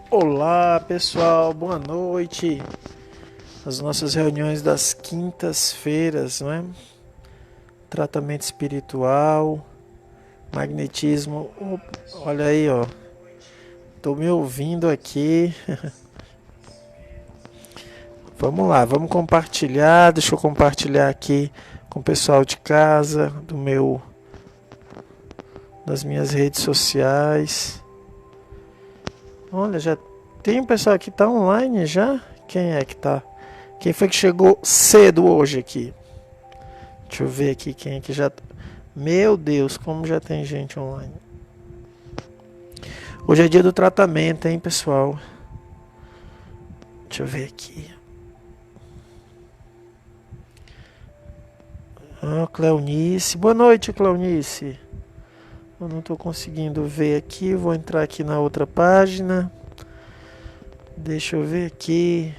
Olá pessoal, boa noite. As nossas reuniões das quintas-feiras, não é? Tratamento espiritual, magnetismo. Olha aí, ó. Tô me ouvindo aqui. Vamos lá, vamos compartilhar. Deixa eu compartilhar aqui com o pessoal de casa, das minhas redes sociais. Olha, já tem um pessoal que tá online já? Quem é que tá? Quem foi que chegou cedo hoje aqui? Deixa eu ver aqui quem é que já. Meu Deus, como já tem gente online. Hoje é dia do tratamento, hein, pessoal? Deixa eu ver aqui. Cleonice. Boa noite, Cleonice. Eu não estou conseguindo ver aqui. Vou entrar aqui na outra página. Deixa eu ver aqui.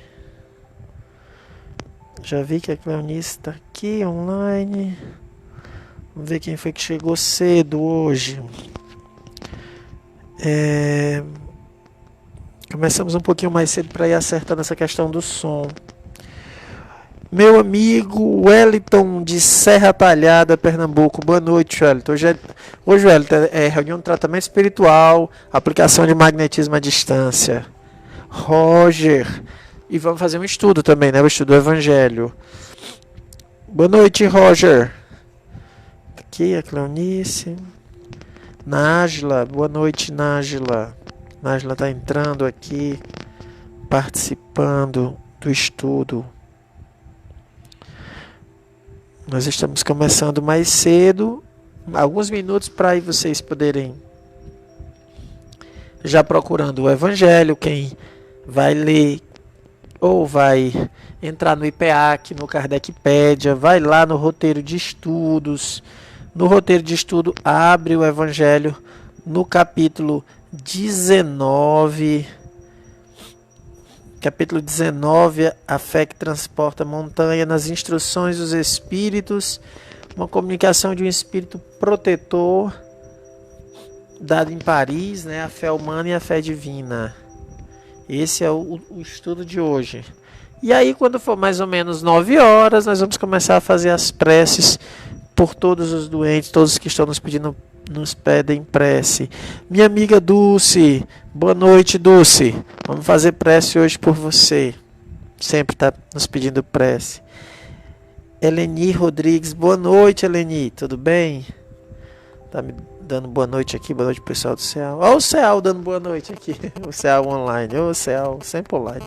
Já vi que a Cleonice está aqui online. Vamos ver quem foi que chegou cedo hoje. Começamos um pouquinho mais cedo para ir acertando essa questão do som. Meu amigo Wellington de Serra Talhada, Pernambuco. Boa noite, Wellington. Hoje Wellington, é reunião de tratamento espiritual, aplicação de magnetismo à distância. Roger. E vamos fazer um estudo também, né? O estudo do Evangelho. Boa noite, Roger. Aqui a Cleonice. Nájila. Boa noite, Nájila. Nájila está entrando aqui, participando do estudo. Nós estamos começando mais cedo, alguns minutos para aí vocês poderem já procurando o Evangelho, quem vai ler ou vai entrar no IPEAC, no Kardecpédia, vai lá no roteiro de estudos. No roteiro de estudo abre o Evangelho no capítulo 19. Capítulo 19, a fé que transporta a montanha, nas instruções dos espíritos, uma comunicação de um espírito protetor, dado em Paris, né, a fé humana e a fé divina. Esse é o estudo de hoje. E aí, quando for mais ou menos 9 horas, nós vamos começar a fazer as preces por todos os doentes, todos que estão nos pedem prece. Minha amiga Dulce, boa noite, Dulce. Vamos fazer prece hoje por você. Sempre está nos pedindo prece. Eleni Rodrigues, boa noite, Eleni. Tudo bem? Tá me dando boa noite aqui, boa noite pessoal do CEAL. Olha o CEAL dando boa noite aqui. O CEAL online, o CEAL sempre online.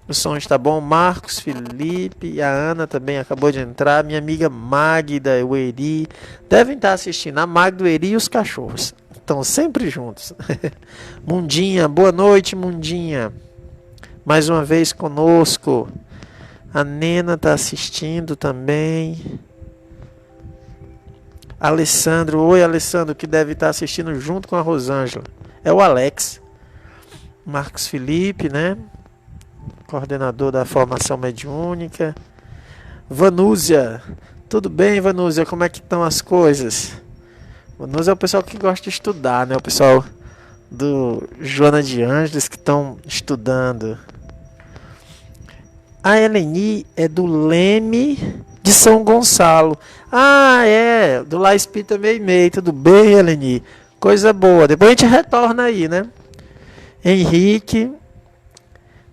O som está bom. Marcos, Felipe e a Ana também acabou de entrar. Minha amiga Magda, o Eri, devem estar assistindo. A Magda, o Eri e os cachorros. Estão sempre juntos. Mundinha, boa noite, Mundinha. Mais uma vez conosco. A Nena está assistindo também. Alessandro, oi Alessandro, que deve estar assistindo junto com a Rosângela. É o Alex. Marcos Felipe, né? Coordenador da formação mediúnica. Vanúzia, tudo bem, Vanúzia? Como é que estão as coisas? Vanúzia é o pessoal que gosta de estudar, né? O pessoal do Joana de Ângeles que estão estudando. A Eleni é do Leme de São Gonçalo. Ah, é, do La Espírita Meimei. Tudo bem, Eleni? Coisa boa. Depois a gente retorna aí, né? Henrique.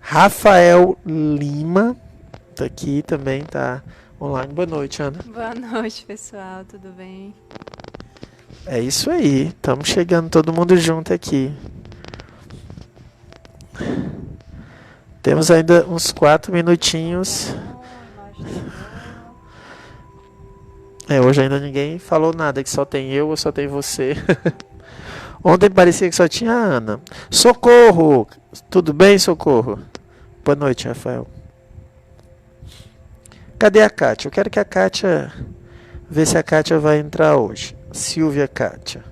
Rafael Lima, tá aqui também, tá online. Boa noite, Ana. Boa noite, pessoal, tudo bem? É isso aí, estamos chegando todo mundo junto aqui. Temos ainda uns 4 minutinhos. Hoje ainda ninguém falou nada, que só tem eu ou só tem você. Ontem parecia que só tinha a Ana. Socorro! Tudo bem, Socorro? Boa noite, Rafael. Cadê a Kátia? Eu quero que a Kátia... Ver se a Kátia vai entrar hoje. Silvia Kátia.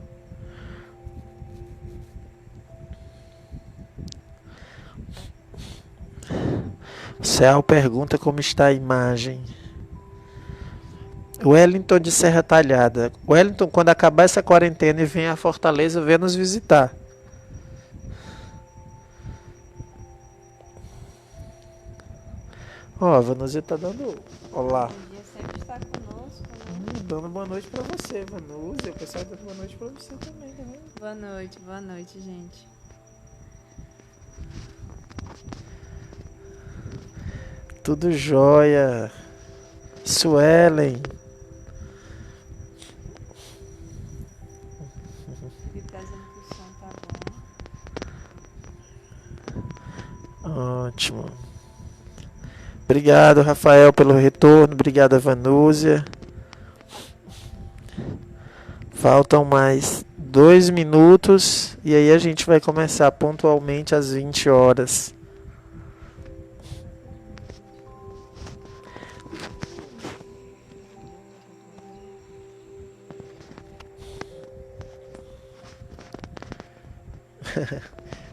Céu pergunta como está a imagem. Wellington de Serra Talhada. Wellington, quando acabar essa quarentena e vem à Fortaleza, vem nos visitar. Ó, a Vanúzia tá dando olá. O dia sempre está conosco, né? Dando boa noite pra você, Vanúzia. O pessoal dando boa noite pra você também, né? Boa noite, gente. Tudo jóia. Suelen. Ele tá dizendo que o som tá bom. Ótimo. Obrigado, Rafael, pelo retorno. Obrigado, Vanúzia. Faltam mais 2 minutos e aí a gente vai começar pontualmente às 20 horas.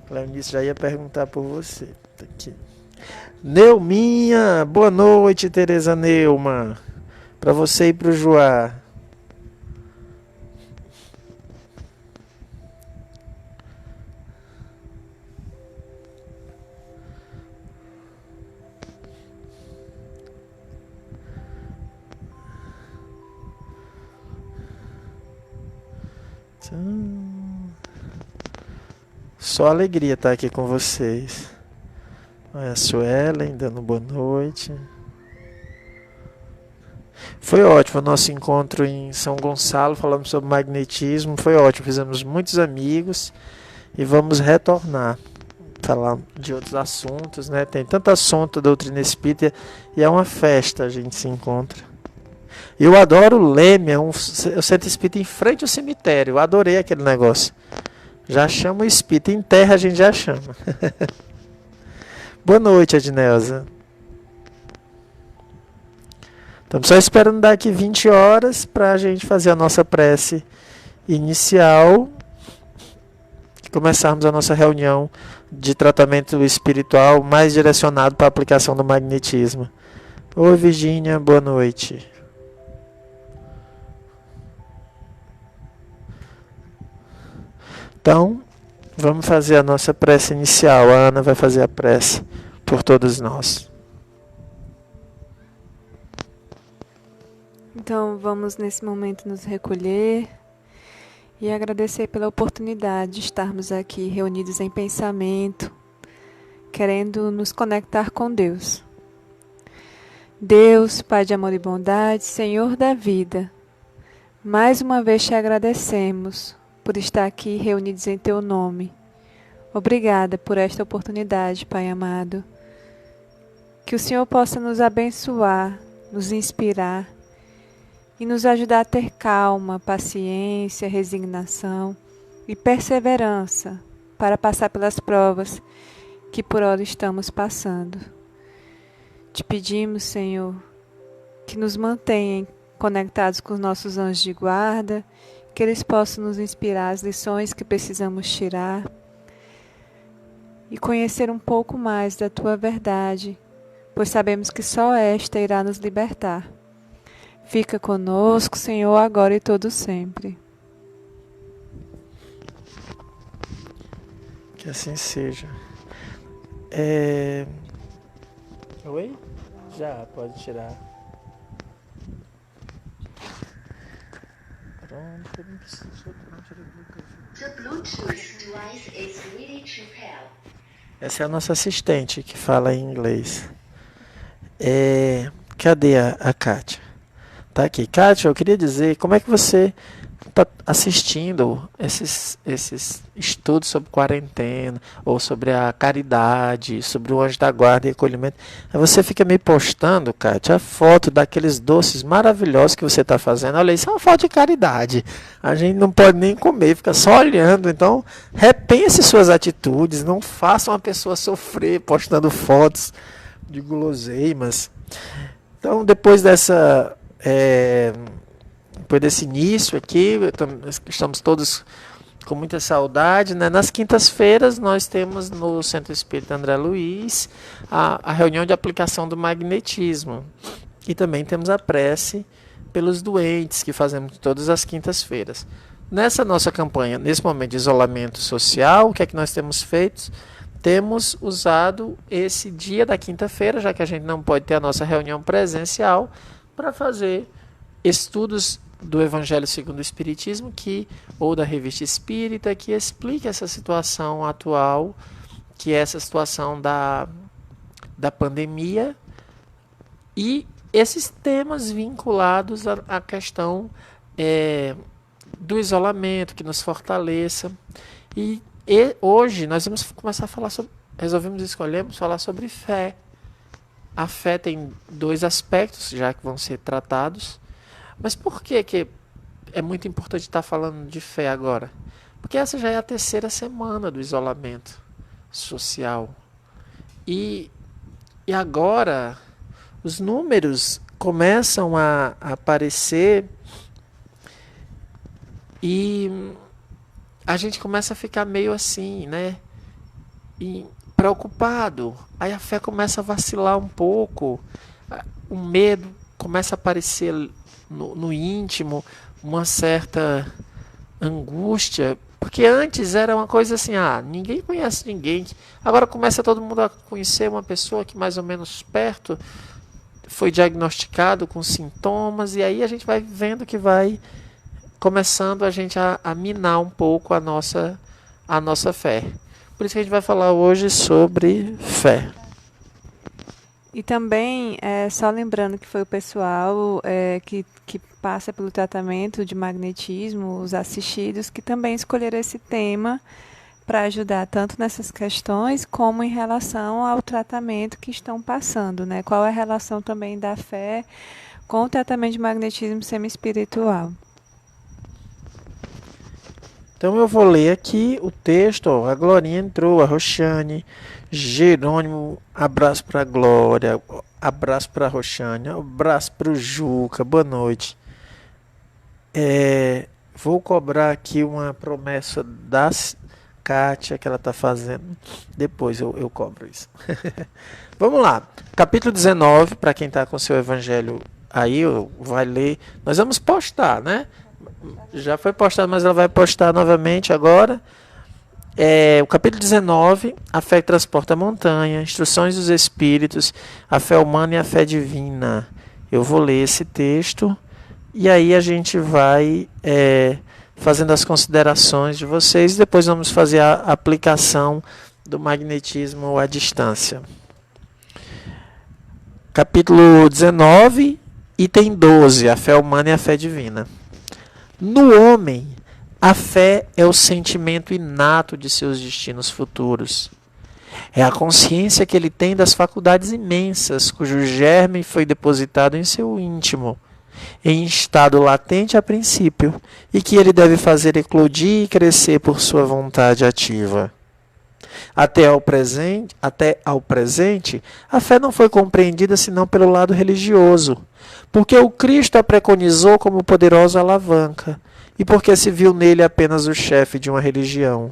Cleonice já ia perguntar por você. Tá aqui. Neuminha, boa noite, Tereza Neuma. Para você e para o Joá. Só alegria estar aqui com vocês. Olha a Suelen dando boa noite. Foi ótimo o nosso encontro em São Gonçalo, falamos sobre magnetismo, foi ótimo, fizemos muitos amigos e vamos retornar, falar de outros assuntos, né? Tem tanto assunto da doutrina espírita e é uma festa, a gente se encontra. Eu adoro o Leme, o centro espírita em frente ao cemitério, eu adorei aquele negócio. Já chama o espírita, em terra a gente já chama. Boa noite, Adnelza. Estamos só esperando dar aqui 20 horas para a gente fazer a nossa prece inicial e começarmos a nossa reunião de tratamento espiritual mais direcionado para a aplicação do magnetismo. Oi, Virgínia, boa noite. Então, vamos fazer a nossa prece inicial. A Ana vai fazer a prece por todos nós. Então vamos nesse momento nos recolher e agradecer pela oportunidade de estarmos aqui reunidos em pensamento, querendo nos conectar com Deus. Deus, Pai de amor e bondade, Senhor da vida, mais uma vez te agradecemos por estar aqui reunidos em Teu nome. Obrigada por esta oportunidade, Pai amado. Que o Senhor possa nos abençoar, nos inspirar e nos ajudar a ter calma, paciência, resignação e perseverança para passar pelas provas que por hora estamos passando. Te pedimos, Senhor, que nos mantenham conectados com os nossos anjos de guarda, que eles possam nos inspirar as lições que precisamos tirar e conhecer um pouco mais da Tua verdade, pois sabemos que só esta irá nos libertar. Fica conosco, Senhor, agora e todo sempre. Que assim seja. Oi? Já, pode tirar. Pronto, não precisa. The Bluetooth device is ready to pair. Essa é a nossa assistente que fala em inglês. Cadê a Kátia? Tá aqui. Kátia, eu queria dizer, como é que você está assistindo esses estudos sobre quarentena, ou sobre a caridade, sobre o anjo da guarda e acolhimento? Aí você fica me postando, Kátia, a foto daqueles doces maravilhosos que você está fazendo. Olha, isso é uma foto de caridade. A gente não pode nem comer, fica só olhando. Então, repense suas atitudes, não faça uma pessoa sofrer postando fotos de guloseimas. Então, depois desse início aqui, estamos todos com muita saudade, né? Nas quintas-feiras nós temos no Centro Espírita André Luiz a reunião de aplicação do magnetismo. E também temos a prece pelos doentes, que fazemos todas as quintas-feiras. Nessa nossa campanha, nesse momento de isolamento social, o que é que nós temos feito? temos usado esse dia da quinta-feira, já que a gente não pode ter a nossa reunião presencial, para fazer estudos do Evangelho segundo o Espiritismo, ou da Revista Espírita, que explique essa situação atual, que é essa situação da pandemia, e esses temas vinculados à questão do isolamento, que nos fortaleça. E hoje nós vamos começar a falar sobre, escolhemos falar sobre fé. A fé tem dois aspectos, já que vão ser tratados. Mas por que é muito importante estar falando de fé agora? Porque essa já é a terceira semana do isolamento social. E agora os números começam a aparecer e a gente começa a ficar meio assim, né? E preocupado. Aí a fé começa a vacilar um pouco. O medo começa a aparecer no íntimo, uma certa angústia. Porque antes era uma coisa assim, ninguém conhece ninguém. Agora começa todo mundo a conhecer uma pessoa que mais ou menos perto foi diagnosticado com sintomas. E aí a gente vai vendo que vai começando a gente a minar um pouco a nossa fé. Por isso que a gente vai falar hoje sobre fé. E também, só lembrando que foi o pessoal que passa pelo tratamento de magnetismo, os assistidos, que também escolheram esse tema para ajudar tanto nessas questões como em relação ao tratamento que estão passando, né? Qual é a relação também da fé com o tratamento de magnetismo semi-espiritual? Então eu vou ler aqui o texto. A Glorinha entrou, a Roxane, Jerônimo, abraço para a Glória, abraço para a Roxane, abraço para o Juca, boa noite. Vou cobrar aqui uma promessa da Kátia que ela está fazendo. Depois eu cobro isso. Vamos lá. Capítulo 19, para quem está com seu evangelho aí, vai ler. Nós vamos postar, né? Já foi postado, mas ela vai postar novamente agora. O capítulo 19, a fé que transporta a montanha, instruções dos espíritos, a fé humana e a fé divina. Eu vou ler esse texto e aí a gente vai fazendo as considerações de vocês. Depois vamos fazer a aplicação do magnetismo à distância. Capítulo 19, item 12, a fé humana e a fé divina. No homem, a fé é o sentimento inato de seus destinos futuros. É a consciência que ele tem das faculdades imensas, cujo germe foi depositado em seu íntimo, em estado latente a princípio, e que ele deve fazer eclodir e crescer por sua vontade ativa. Até ao presente, a fé não foi compreendida senão pelo lado religioso, porque o Cristo a preconizou como poderosa alavanca, e porque se viu nele apenas o chefe de uma religião.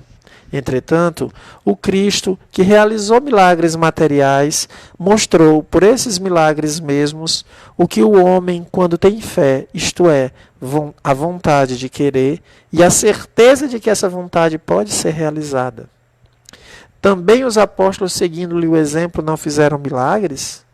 Entretanto, o Cristo, que realizou milagres materiais, mostrou por esses milagres mesmos o que o homem, quando tem fé, isto é, a vontade de querer e a certeza de que essa vontade pode ser realizada. Também os apóstolos, seguindo-lhe o exemplo, não fizeram milagres?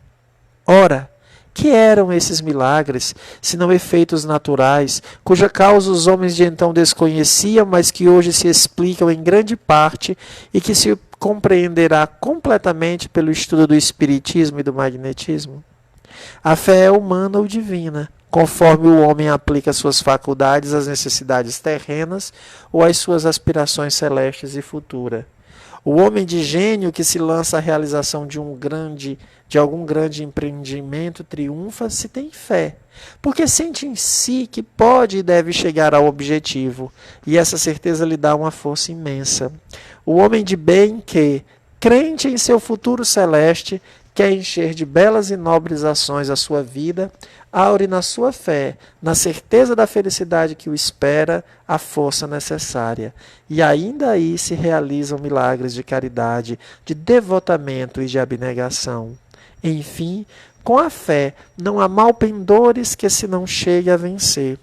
Ora, que eram esses milagres, senão efeitos naturais, cuja causa os homens de então desconheciam, mas que hoje se explicam em grande parte e que se compreenderá completamente pelo estudo do espiritismo e do magnetismo? A fé é humana ou divina, conforme o homem aplica suas faculdades às necessidades terrenas ou às suas aspirações celestes e futuras. O homem de gênio que se lança à realização de algum grande empreendimento triunfa se tem fé, porque sente em si que pode e deve chegar ao objetivo, e essa certeza lhe dá uma força imensa. O homem de bem que, crente em seu futuro celeste, quer encher de belas e nobres ações a sua vida, aure na sua fé, na certeza da felicidade que o espera, a força necessária. E ainda aí se realizam milagres de caridade, de devotamento e de abnegação. Enfim, com a fé não há mal pendores que se não chegue a vencer.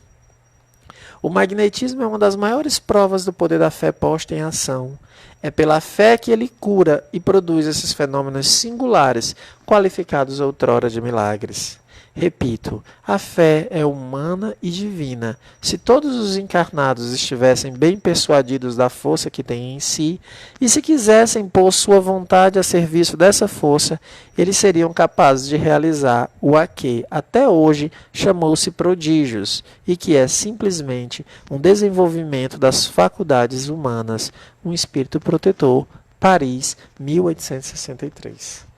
O magnetismo é uma das maiores provas do poder da fé posta em ação. É pela fé que ele cura e produz esses fenômenos singulares, qualificados outrora de milagres. Repito, a fé é humana e divina. Se todos os encarnados estivessem bem persuadidos da força que têm em si, e se quisessem pôr sua vontade a serviço dessa força, eles seriam capazes de realizar o a que, até hoje, chamou-se prodígios, e que é simplesmente um desenvolvimento das faculdades humanas, um espírito protetor, Paris, 1863.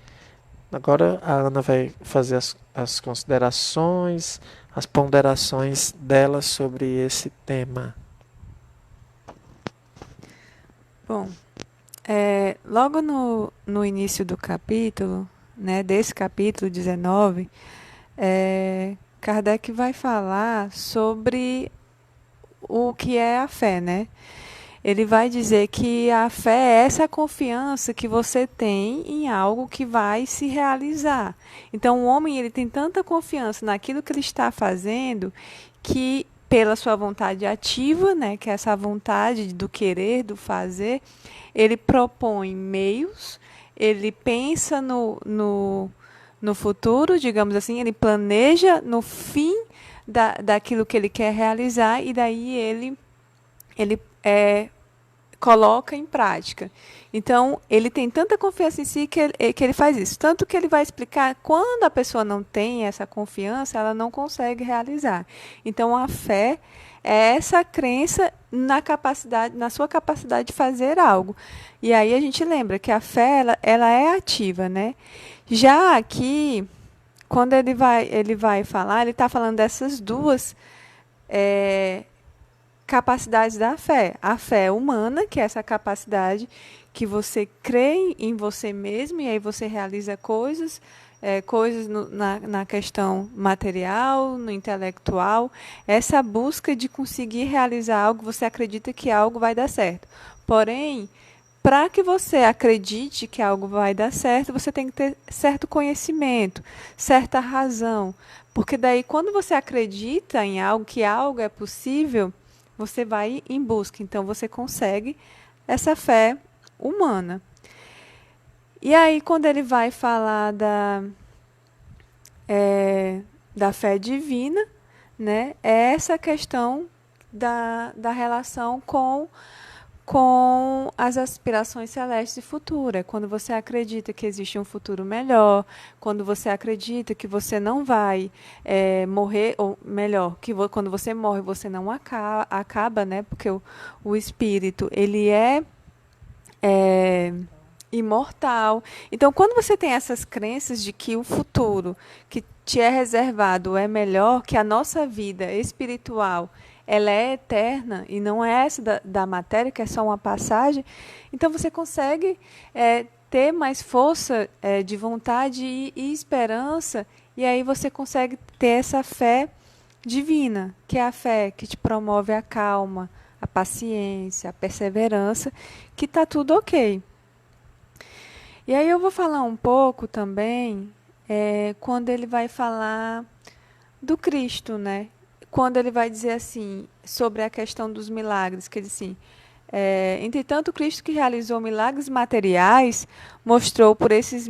Agora a Ana vai fazer as considerações, as ponderações dela sobre esse tema. Bom, logo no início do capítulo, né, desse capítulo 19, Kardec vai falar sobre o que é a fé, né? Ele vai dizer que a fé é essa confiança que você tem em algo que vai se realizar. Então, o homem ele tem tanta confiança naquilo que ele está fazendo que, pela sua vontade ativa, né, que é essa vontade do querer, do fazer, ele propõe meios, ele pensa no futuro, digamos assim, ele planeja no fim daquilo que ele quer realizar e daí ele coloca em prática. Então, ele tem tanta confiança em si que ele faz isso. Tanto que ele vai explicar quando a pessoa não tem essa confiança, ela não consegue realizar. Então, a fé é essa crença na sua capacidade de fazer algo. E aí a gente lembra que a fé ela é ativa, né? Já aqui, quando ele vai falar, ele está falando dessas duas capacidades da fé. A fé humana, que é essa capacidade que você crê em você mesmo e aí você realiza coisas na questão material, no intelectual, essa busca de conseguir realizar algo, você acredita que algo vai dar certo. Porém, para que você acredite que algo vai dar certo, você tem que ter certo conhecimento, certa razão. Porque daí, quando você acredita em algo, que algo é possível, você vai em busca. Então, você consegue essa fé humana. E aí, quando ele vai falar da fé divina, né, é essa questão da relação com as aspirações celestes e futuras. Quando você acredita que existe um futuro melhor, quando você acredita que você não vai morrer, ou melhor, quando você morre você não acaba, né? Porque o espírito ele é imortal. Então, quando você tem essas crenças de que o futuro que te é reservado é melhor, que a nossa vida espiritual ela é eterna e não é essa da matéria, que é só uma passagem, então você consegue ter mais força de vontade e esperança, e aí você consegue ter essa fé divina, que é a fé que te promove a calma, a paciência, a perseverança, que está tudo ok. E aí eu vou falar um pouco também quando ele vai falar do Cristo, né? Quando ele vai dizer assim, sobre a questão dos milagres, que ele assim, entretanto, Cristo que realizou milagres materiais, mostrou por esses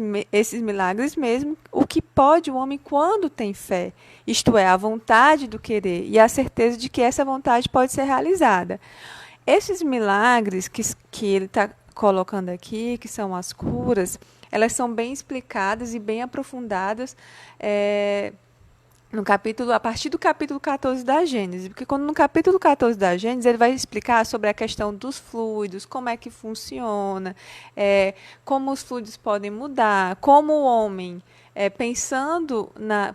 milagres mesmo o que pode o homem quando tem fé, isto é, a vontade do querer e a certeza de que essa vontade pode ser realizada. Esses milagres que ele está colocando aqui, que são as curas, elas são bem explicadas e bem aprofundadas no capítulo, a partir do capítulo 14 da Gênesis, porque quando no capítulo 14 da Gênesis ele vai explicar sobre a questão dos fluidos, como é que funciona, como os fluidos podem mudar, como o homem, pensando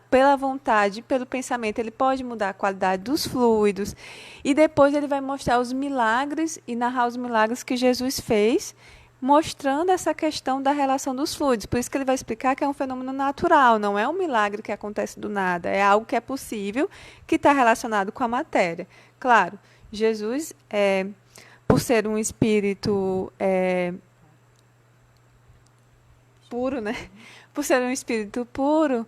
pela vontade, pelo pensamento, ele pode mudar a qualidade dos fluidos, e depois ele vai mostrar os milagres e narrar os milagres que Jesus fez, mostrando essa questão da relação dos fluidos. Por isso que ele vai explicar que é um fenômeno natural, não é um milagre que acontece do nada, é algo que é possível, que está relacionado com a matéria. Claro, Jesus, por ser um espírito puro, né? Por ser um espírito puro,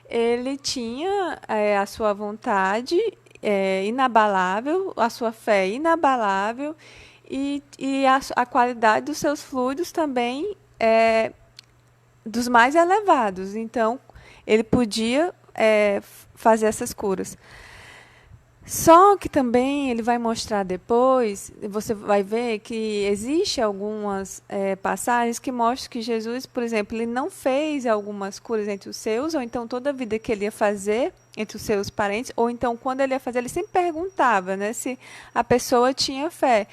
ele tinha a sua vontade inabalável, a sua fé inabalável, e a qualidade dos seus fluidos também é dos mais elevados. Então, ele podia fazer essas curas. Só que também ele vai mostrar depois, você vai ver que existe algumas passagens que mostram que Jesus, por exemplo, ele não fez algumas curas entre os seus, ou então toda a vida que ele ia fazer entre os seus parentes, ou então quando ele ia fazer, ele sempre perguntava, né, se a pessoa tinha fé.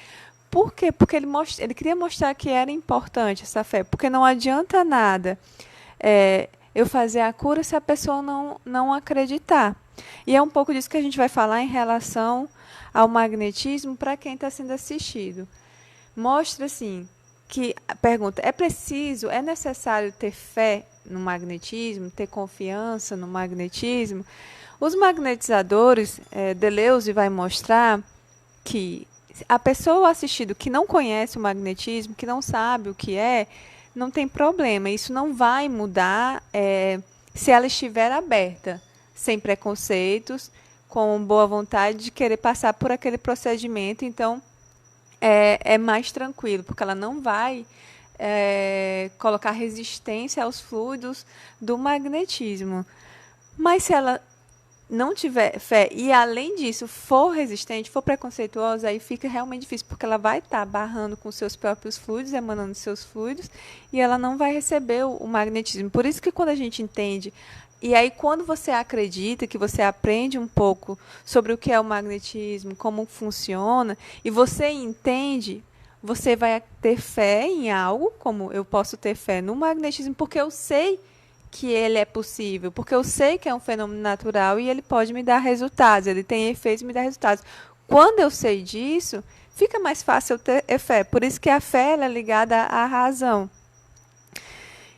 Por quê? Porque ele queria mostrar que era importante essa fé, porque não adianta nada eu fazer a cura se a pessoa não acreditar. E é um pouco disso que a gente vai falar em relação ao magnetismo para quem está sendo assistido. Mostra, assim, que a pergunta, é necessário ter fé no magnetismo, ter confiança no magnetismo? Os magnetizadores, Deleuze vai mostrar que a pessoa assistido que não conhece o magnetismo, que não sabe o que não tem problema. Isso não vai mudar se ela estiver aberta, sem preconceitos, com boa vontade de querer passar por aquele procedimento. Então, é mais tranquilo, porque ela não vai colocar resistência aos fluidos do magnetismo. Mas se ela não tiver fé e, além disso, for resistente, for preconceituosa, aí fica realmente difícil, porque ela vai estar barrando com seus próprios fluidos, emanando seus fluidos, e ela não vai receber o magnetismo. Por isso que quando a gente entende, e aí quando você acredita, que você aprende um pouco sobre o que é o magnetismo, como funciona, e você entende, você vai ter fé em algo, como eu posso ter fé no magnetismo, porque eu sei que ele é possível, porque eu sei que é um fenômeno natural e ele pode me dar resultados, ele tem efeitos e me dá resultados. Quando eu sei disso, fica mais fácil eu ter fé. Por isso que a fé ela é ligada à razão.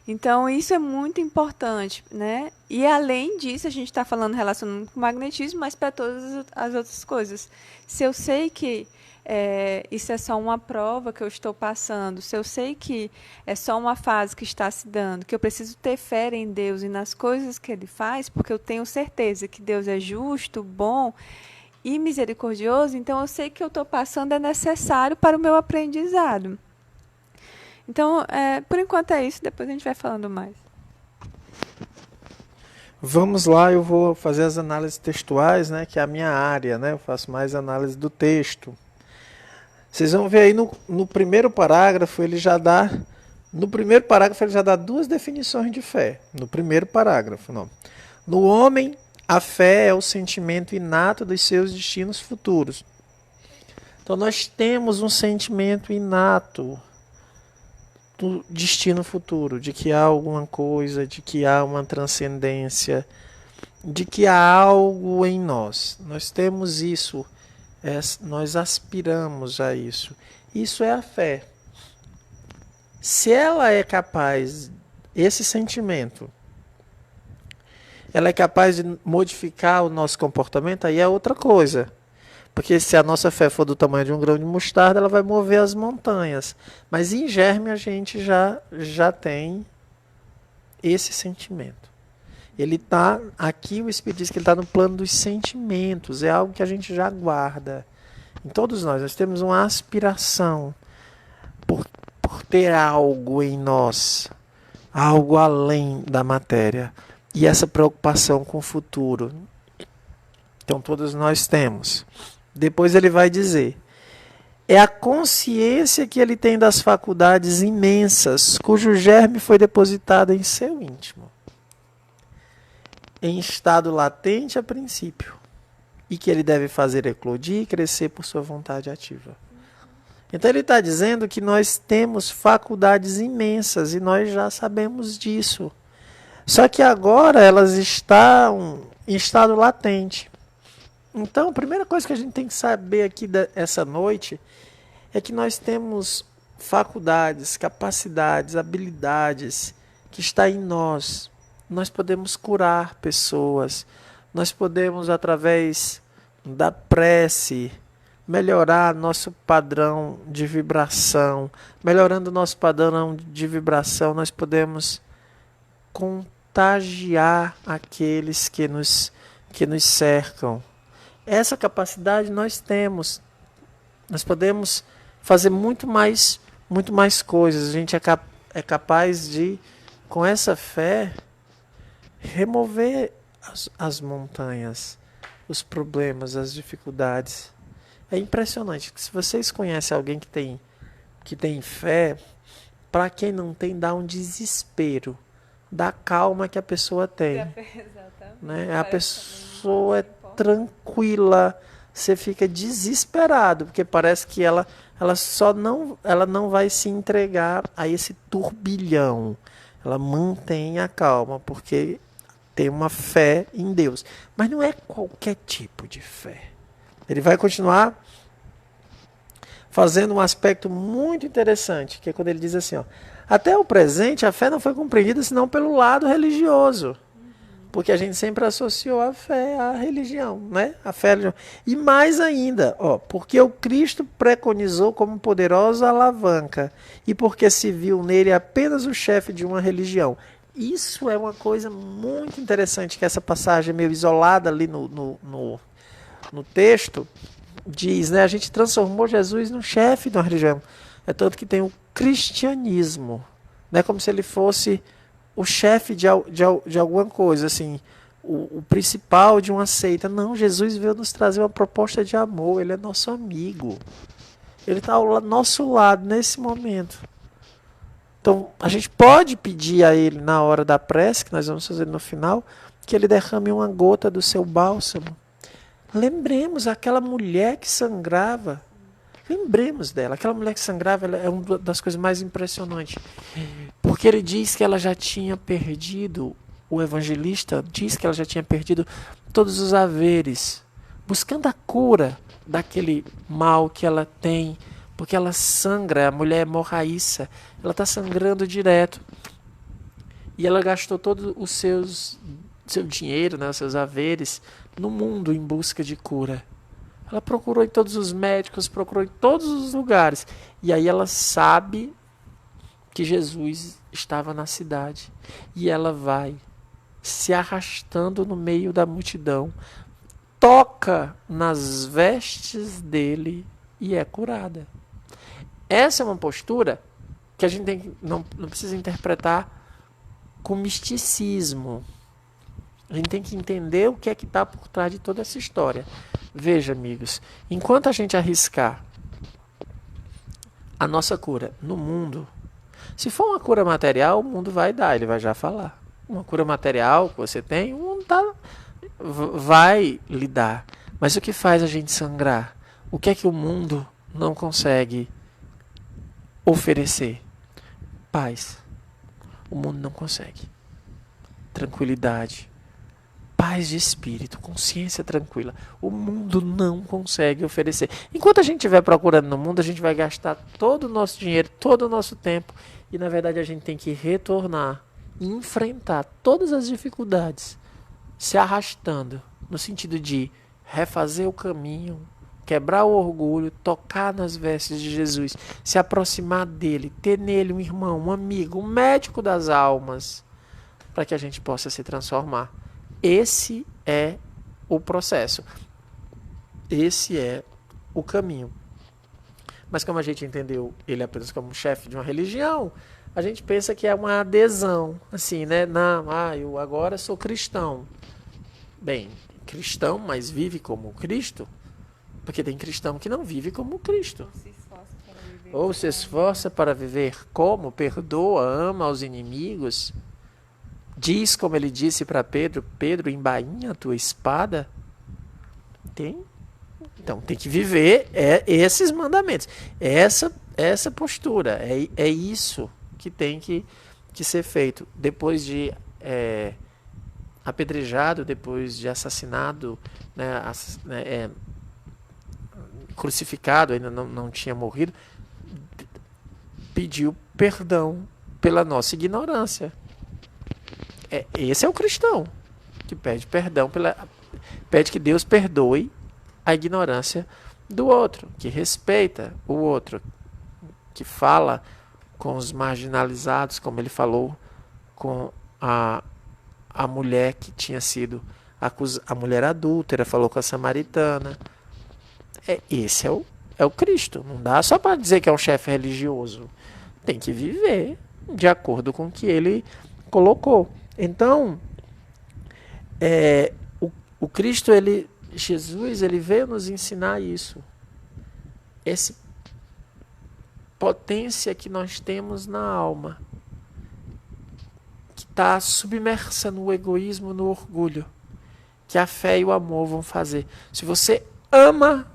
Então, isso é muito importante, né? E, além disso, a gente está falando relacionando com o magnetismo, mas para todas as outras coisas. Se eu sei que isso é só uma prova que eu estou passando, se eu sei que é só uma fase que está se dando, que eu preciso ter fé em Deus e nas coisas que Ele faz, porque eu tenho certeza que Deus é justo, bom e misericordioso, então eu sei que eu estou passando é necessário para o meu aprendizado. Então, por enquanto é isso, depois a gente vai falando mais. Vamos lá, eu vou fazer as análises textuais, né, que é a minha área, né, eu faço mais análise do texto. Vocês vão ver aí no primeiro parágrafo, ele já dá duas definições de fé. No primeiro parágrafo, não. No homem, a fé é o sentimento inato dos seus destinos futuros. Então nós temos um sentimento inato do destino futuro, de que há alguma coisa, de que há uma transcendência, de que há algo em nós. Nós temos isso. Nós aspiramos a isso. Isso é a fé. Se ela é capaz, esse sentimento, ela é capaz de modificar o nosso comportamento, aí é outra coisa. Porque se a nossa fé for do tamanho de um grão de mostarda, ela vai mover as montanhas. Mas em germe a gente já tem esse sentimento. Ele está, aqui o Espírito diz que ele está no plano dos sentimentos, é algo que a gente já guarda. Em todos nós temos uma aspiração por ter algo em nós, algo além da matéria. E essa preocupação com o futuro. Então todos nós temos. Depois ele vai dizer, é a consciência que ele tem das faculdades imensas, cujo germe foi depositado em seu íntimo, em estado latente a princípio, e que ele deve fazer eclodir e crescer por sua vontade ativa. Então ele está dizendo que nós temos faculdades imensas e nós já sabemos disso. Só que agora elas estão em estado latente. Então a primeira coisa que a gente tem que saber aqui essa noite é que nós temos faculdades, capacidades, habilidades que está em nós. Nós podemos curar pessoas, nós podemos, através da prece, melhorar nosso padrão de vibração. Melhorando o nosso padrão de vibração, nós podemos contagiar aqueles que nos cercam. essa capacidade nós temos. Nós podemos fazer muito mais coisas. A gente é capaz de, com essa fé, remover as montanhas, os problemas, as dificuldades. É impressionante. Se vocês conhecem alguém que tem fé, para quem não tem, dá um desespero da calma que a pessoa tem. Né? A pessoa é tranquila, você fica desesperado, porque parece que ela não vai se entregar a esse turbilhão. Ela mantém a calma, porque tem uma fé em Deus. Mas não é qualquer tipo de fé. Ele vai continuar fazendo um aspecto muito interessante, que é quando ele diz assim, ó, até o presente a fé não foi compreendida senão pelo lado religioso. Porque a gente sempre associou a fé à religião, né? A fé à religião. E mais ainda, porque o Cristo preconizou como poderosa alavanca e porque se viu nele apenas o chefe de uma religião. Isso é uma coisa muito interessante, que essa passagem meio isolada ali no texto diz, né? A gente transformou Jesus no chefe de uma religião. É tanto que tem o cristianismo, né? Como se ele fosse o chefe de alguma coisa, assim, o principal de uma seita. Não, Jesus veio nos trazer uma proposta de amor, ele é nosso amigo. Ele está ao nosso lado nesse momento. Então, a gente pode pedir a ele, na hora da prece, que nós vamos fazer no final, que ele derrame uma gota do seu bálsamo. Lembremos aquela mulher que sangrava. Lembremos dela. Aquela mulher que sangrava é uma das coisas mais impressionantes. Porque ele diz que ela já tinha perdido, o evangelista diz que ela já tinha perdido todos os haveres, buscando a cura daquele mal que ela tem, porque ela sangra, a mulher é hemorraíça, ela está sangrando direto. E ela gastou todo o seu dinheiro, né, os seus haveres, no mundo em busca de cura. Ela procurou em todos os médicos, procurou em todos os lugares. E aí ela sabe que Jesus estava na cidade. E ela vai se arrastando no meio da multidão, toca nas vestes dele e é curada. Essa é uma postura que a gente não precisa interpretar com misticismo. A gente tem que entender o que é que está por trás de toda essa história. Veja, amigos, enquanto a gente arriscar a nossa cura no mundo, se for uma cura material, o mundo vai dar, ele vai já falar. Uma cura material que você tem, o mundo vai lhe dar. Mas o que faz a gente sangrar? O que é que o mundo não consegue oferecer? Paz. O mundo não consegue. Tranquilidade. Paz de espírito, consciência tranquila. O mundo não consegue oferecer. Enquanto a gente estiver procurando no mundo, a gente vai gastar todo o nosso dinheiro, todo o nosso tempo. E na verdade a gente tem que retornar e enfrentar todas as dificuldades, se arrastando, no sentido de refazer o caminho, quebrar o orgulho, tocar nas vestes de Jesus, se aproximar dele, ter nele um irmão, um amigo, um médico das almas, para que a gente possa se transformar. Esse é o processo. Esse é o caminho. Mas como a gente entendeu ele apenas como chefe de uma religião, a gente pensa que é uma adesão, assim, né? Não, eu agora sou cristão. Bem, cristão, mas vive como Cristo? Porque tem cristão que não vive como Cristo. Ou se esforça para viver como? Perdoa, ama os inimigos. Diz como ele disse para Pedro, Pedro, embainha a tua espada. Então tem que viver esses mandamentos. Essa postura, é isso que tem que ser feito. Depois de apedrejado, depois de assassinado, né, crucificado, ainda não tinha morrido, pediu perdão pela nossa ignorância. Esse é o cristão que pede perdão, pede que Deus perdoe a ignorância do outro, que respeita o outro, que fala com os marginalizados, como ele falou com a mulher que tinha sido a mulher adúltera, falou com a samaritana. Esse é o Cristo. Não dá só para dizer que é um chefe religioso. Tem que viver de acordo com o que ele colocou. Então, o Cristo, Jesus, ele veio nos ensinar isso. Essa potência que nós temos na alma, que está submersa no egoísmo, no orgulho, que a fé e o amor vão fazer. Se você ama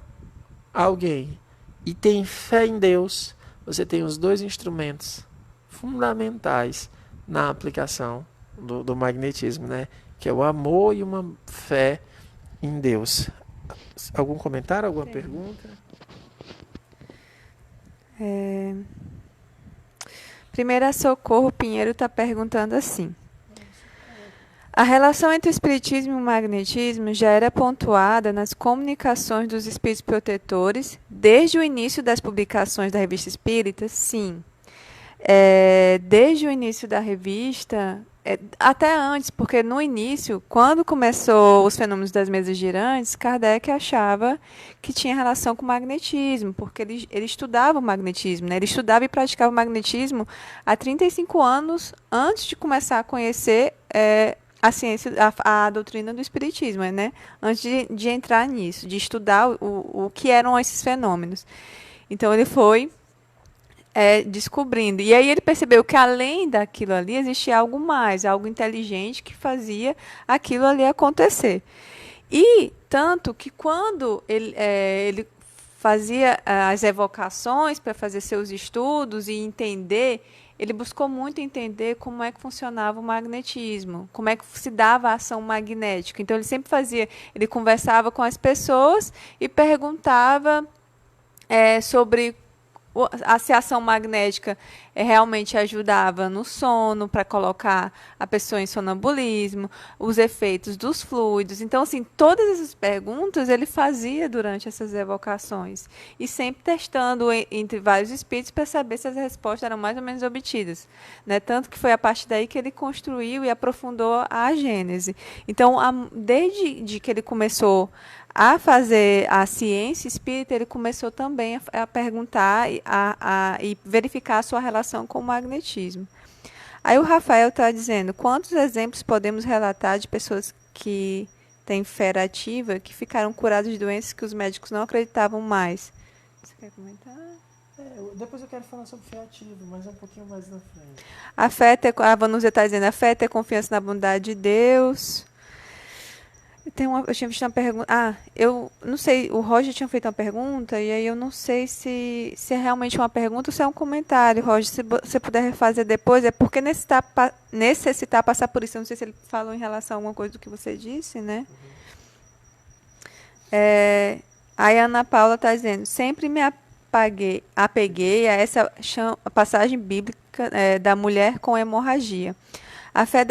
alguém e tem fé em Deus, você tem os dois instrumentos fundamentais na aplicação do magnetismo, né? Que é o amor e uma fé em Deus. Algum comentário, alguma pergunta? Primeira Socorro Pinheiro está perguntando assim: a relação entre o espiritismo e o magnetismo já era pontuada nas comunicações dos espíritos protetores desde o início das publicações da Revista Espírita? Sim. Desde o início da revista, até antes, porque no início, quando começou os fenômenos das mesas girantes, Kardec achava que tinha relação com o magnetismo, porque ele estudava o magnetismo, né? Ele estudava e praticava o magnetismo há 35 anos antes de começar a conhecer a ciência, a doutrina do espiritismo, né? Antes de entrar nisso, de estudar o que eram esses fenômenos. Então, ele foi descobrindo. E aí ele percebeu que, além daquilo ali, existia algo mais, algo inteligente que fazia aquilo ali acontecer. E tanto que, quando ele fazia as evocações para fazer seus estudos e entender, ele buscou muito entender como é que funcionava o magnetismo, como é que se dava a ação magnética. Então, ele sempre ele conversava com as pessoas e perguntava sobre se a ação magnética realmente ajudava no sono, para colocar a pessoa em sonambulismo, os efeitos dos fluidos. Então, assim, todas essas perguntas ele fazia durante essas evocações, e sempre testando entre vários espíritos para saber se as respostas eram mais ou menos obtidas, né? Tanto que foi a partir daí que ele construiu e aprofundou a Gênese. Então, desde que ele começou a fazer a ciência espírita, ele começou também a perguntar e verificar a sua relação com o magnetismo. Aí o Rafael está dizendo: quantos exemplos podemos relatar de pessoas que têm fé ativa, que ficaram curadas de doenças que os médicos não acreditavam mais? Você quer comentar? Depois eu quero falar sobre fé ativa, mas um pouquinho mais na frente. A Vanúzia está dizendo: a fé é ter confiança na bondade de Deus. Eu tinha visto uma pergunta. Eu não sei, o Roger tinha feito uma pergunta, e aí eu não sei se é realmente uma pergunta ou se é um comentário, Roger. Se você puder refazer depois, é porque necessitar passar por isso. Eu não sei se ele falou em relação a alguma coisa do que você disse, né? Aí a Ana Paula está dizendo: sempre me apeguei a essa passagem bíblica da mulher com hemorragia. A fé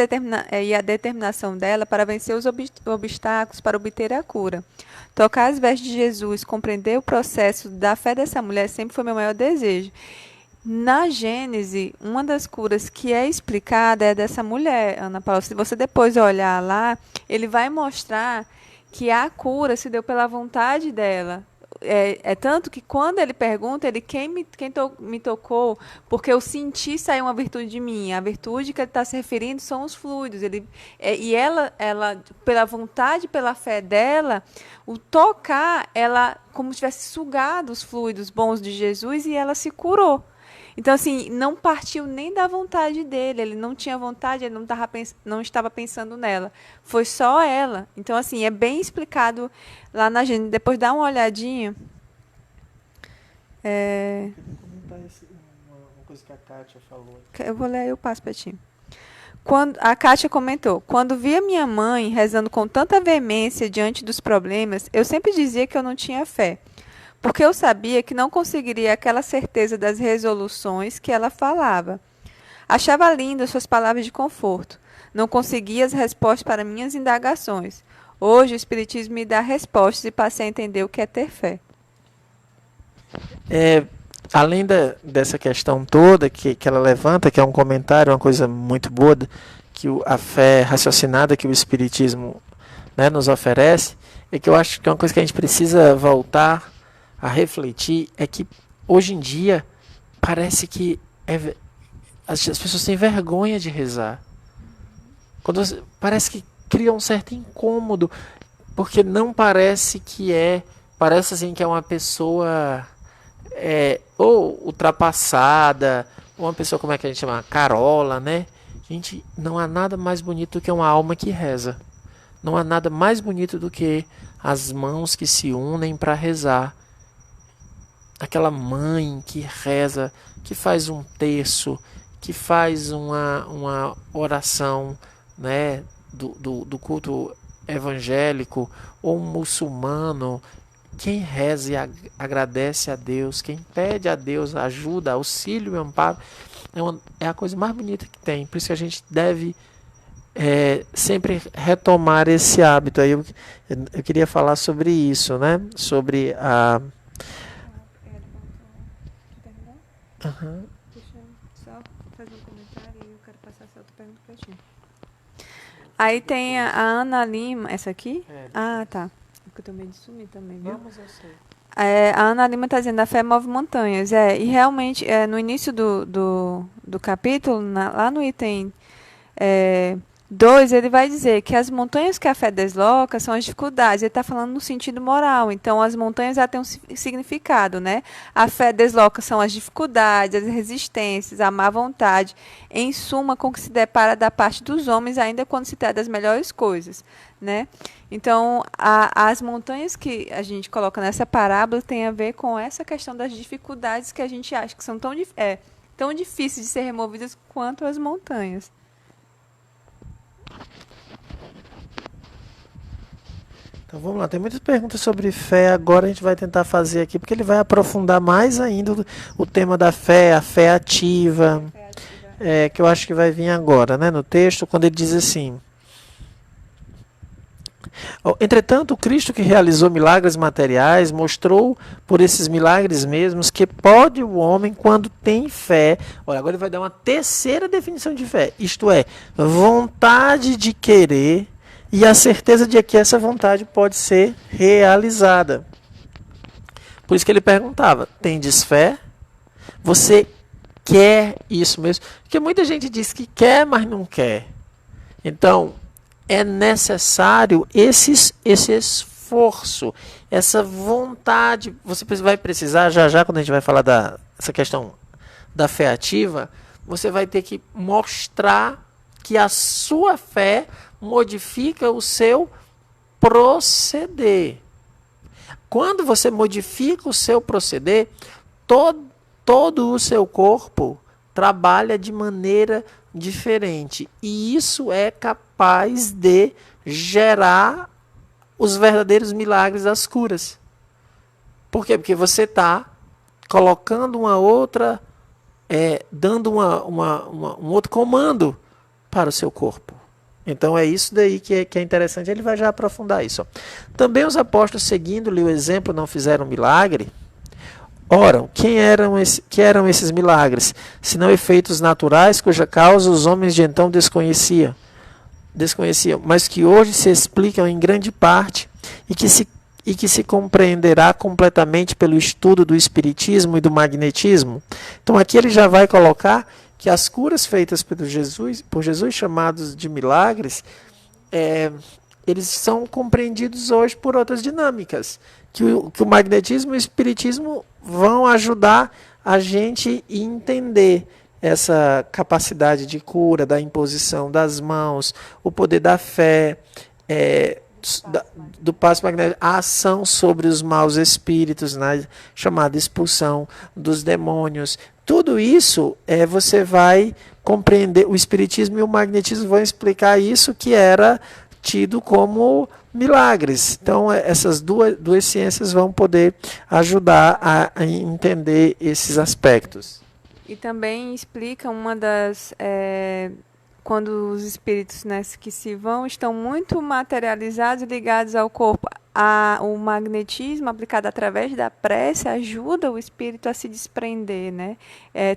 e a determinação dela para vencer os obstáculos para obter a cura. Tocar as vestes de Jesus, compreender o processo da fé dessa mulher sempre foi meu maior desejo. Na Gênese, uma das curas que é explicada é dessa mulher, Ana Paula. Se você depois olhar lá, ele vai mostrar que a cura se deu pela vontade dela. Tanto que quando ele pergunta, quem me tocou, porque eu senti sair uma virtude de mim. A virtude que ele está se referindo são os fluidos. E ela, pela vontade, pela fé dela, o tocar, ela como se tivesse sugado os fluidos bons de Jesus, e ela se curou. Então, assim, não partiu nem da vontade dele, ele não tinha vontade, ele não estava pensando nela. Foi só ela. Então, assim, é bem explicado lá na Gênesis. Depois dá uma olhadinha. Eu queria comentar uma coisa que a Kátia falou. Eu vou ler e eu passo para ti. A Kátia comentou: quando via minha mãe rezando com tanta veemência diante dos problemas, eu sempre dizia que eu não tinha fé, porque eu sabia que não conseguiria aquela certeza das resoluções que ela falava. Achava lindas suas palavras de conforto. Não conseguia as respostas para minhas indagações. Hoje o Espiritismo me dá respostas e passei a entender o que é ter fé. Além dessa questão toda que ela levanta, que é um comentário, uma coisa muito boa, que a fé raciocinada que o Espiritismo né, nos oferece, é que eu acho que é uma coisa que a gente precisa voltar a refletir, é que hoje em dia parece que as pessoas têm vergonha de rezar. Parece que cria um certo incômodo, porque não parece que parece assim que é uma pessoa ou ultrapassada, ou uma pessoa, como é que a gente chama? Carola, né? Gente, não há nada mais bonito do que uma alma que reza. Não há nada mais bonito do que as mãos que se unem para rezar. Aquela mãe que reza, que faz um terço, que faz uma oração, né, do culto evangélico, ou um muçulmano. Quem reza e agradece a Deus, quem pede a Deus ajuda, auxílio e amparo, é a coisa mais bonita que tem. Por isso que a gente deve sempre retomar esse hábito. Aí eu queria falar sobre isso, né? Sobre a... Uhum. Deixa eu só fazer um comentário e eu quero passar essa outra pergunta pra ti. Aí tem a Ana Lima, essa aqui? Ah, tá. Porque eu tô meio de sumir também, viu? Vamos, eu sei. A Ana Lima está dizendo, a fé move montanhas. E realmente, no início do capítulo, lá no item 2, ele vai dizer que as montanhas que a fé desloca são as dificuldades. Ele está falando no sentido moral. Então, as montanhas já têm um significado, né? A fé desloca são as dificuldades, as resistências, a má vontade. Em suma, com que se depara da parte dos homens, ainda quando se trata das melhores coisas, né? Então, as montanhas que a gente coloca nessa parábola tem a ver com essa questão das dificuldades que a gente acha que são tão difíceis de ser removidas quanto as montanhas. Então vamos lá, tem muitas perguntas sobre fé, agora a gente vai tentar fazer aqui, porque ele vai aprofundar mais ainda o tema da fé, a fé ativa, que eu acho que vai vir agora, né, no texto, quando ele diz assim: entretanto, o Cristo que realizou milagres materiais mostrou por esses milagres mesmos que pode o homem, quando tem fé... Olha, agora ele vai dar uma terceira definição de fé, isto é, vontade de querer e a certeza de que essa vontade pode ser realizada. Por isso que ele perguntava: tendes fé? Você quer isso mesmo? Porque muita gente diz que quer, mas não quer. Então, é necessário esse esforço, essa vontade. Você vai precisar, já quando a gente vai falar dessa questão da fé ativa, você vai ter que mostrar que a sua fé modifica o seu proceder. Quando você modifica o seu proceder, todo o seu corpo trabalha de maneira diferente. E isso é capaz de gerar os verdadeiros milagres das curas. Por quê? Porque você está colocando uma outra, dando um outro comando para o seu corpo. Então é isso daí que é interessante. Ele vai já aprofundar isso. Também os apóstolos, seguindo-lhe o exemplo, não fizeram milagre. Ora, que eram esses milagres, senão efeitos naturais, cuja causa os homens de então desconheciam, mas que hoje se explicam em grande parte e que se compreenderá completamente pelo estudo do espiritismo e do magnetismo. Então aqui ele já vai colocar que as curas feitas por Jesus, chamados de milagres, eles são compreendidos hoje por outras dinâmicas, que o magnetismo e o espiritismo vão ajudar a gente a entender essa capacidade de cura, da imposição das mãos, o poder da fé, do passo magnético, a ação sobre os maus espíritos, né, chamada expulsão dos demônios. Tudo isso você vai compreender. O espiritismo e o magnetismo vão explicar isso, que era tido como milagres. Então essas duas ciências vão poder ajudar a entender esses aspectos. E também explica uma das... quando os espíritos, né, que se vão estão muito materializados e ligados ao corpo. O magnetismo aplicado através da prece ajuda o espírito a se desprender, né?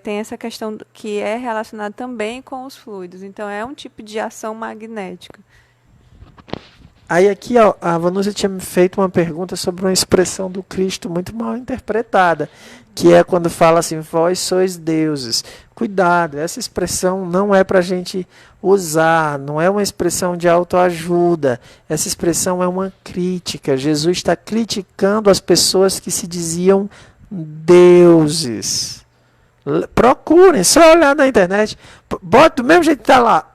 Tem essa questão que é relacionada também com os fluidos. Então, é um tipo de ação magnética. Aí aqui, ó, a Vanúzia tinha me feito uma pergunta sobre uma expressão do Cristo muito mal interpretada, que é quando fala assim, vós sois deuses. Cuidado, essa expressão não é para a gente usar, não é uma expressão de autoajuda, essa expressão é uma crítica. Jesus está criticando as pessoas que se diziam deuses. Procurem, só olhar na internet, bota do mesmo jeito que está lá,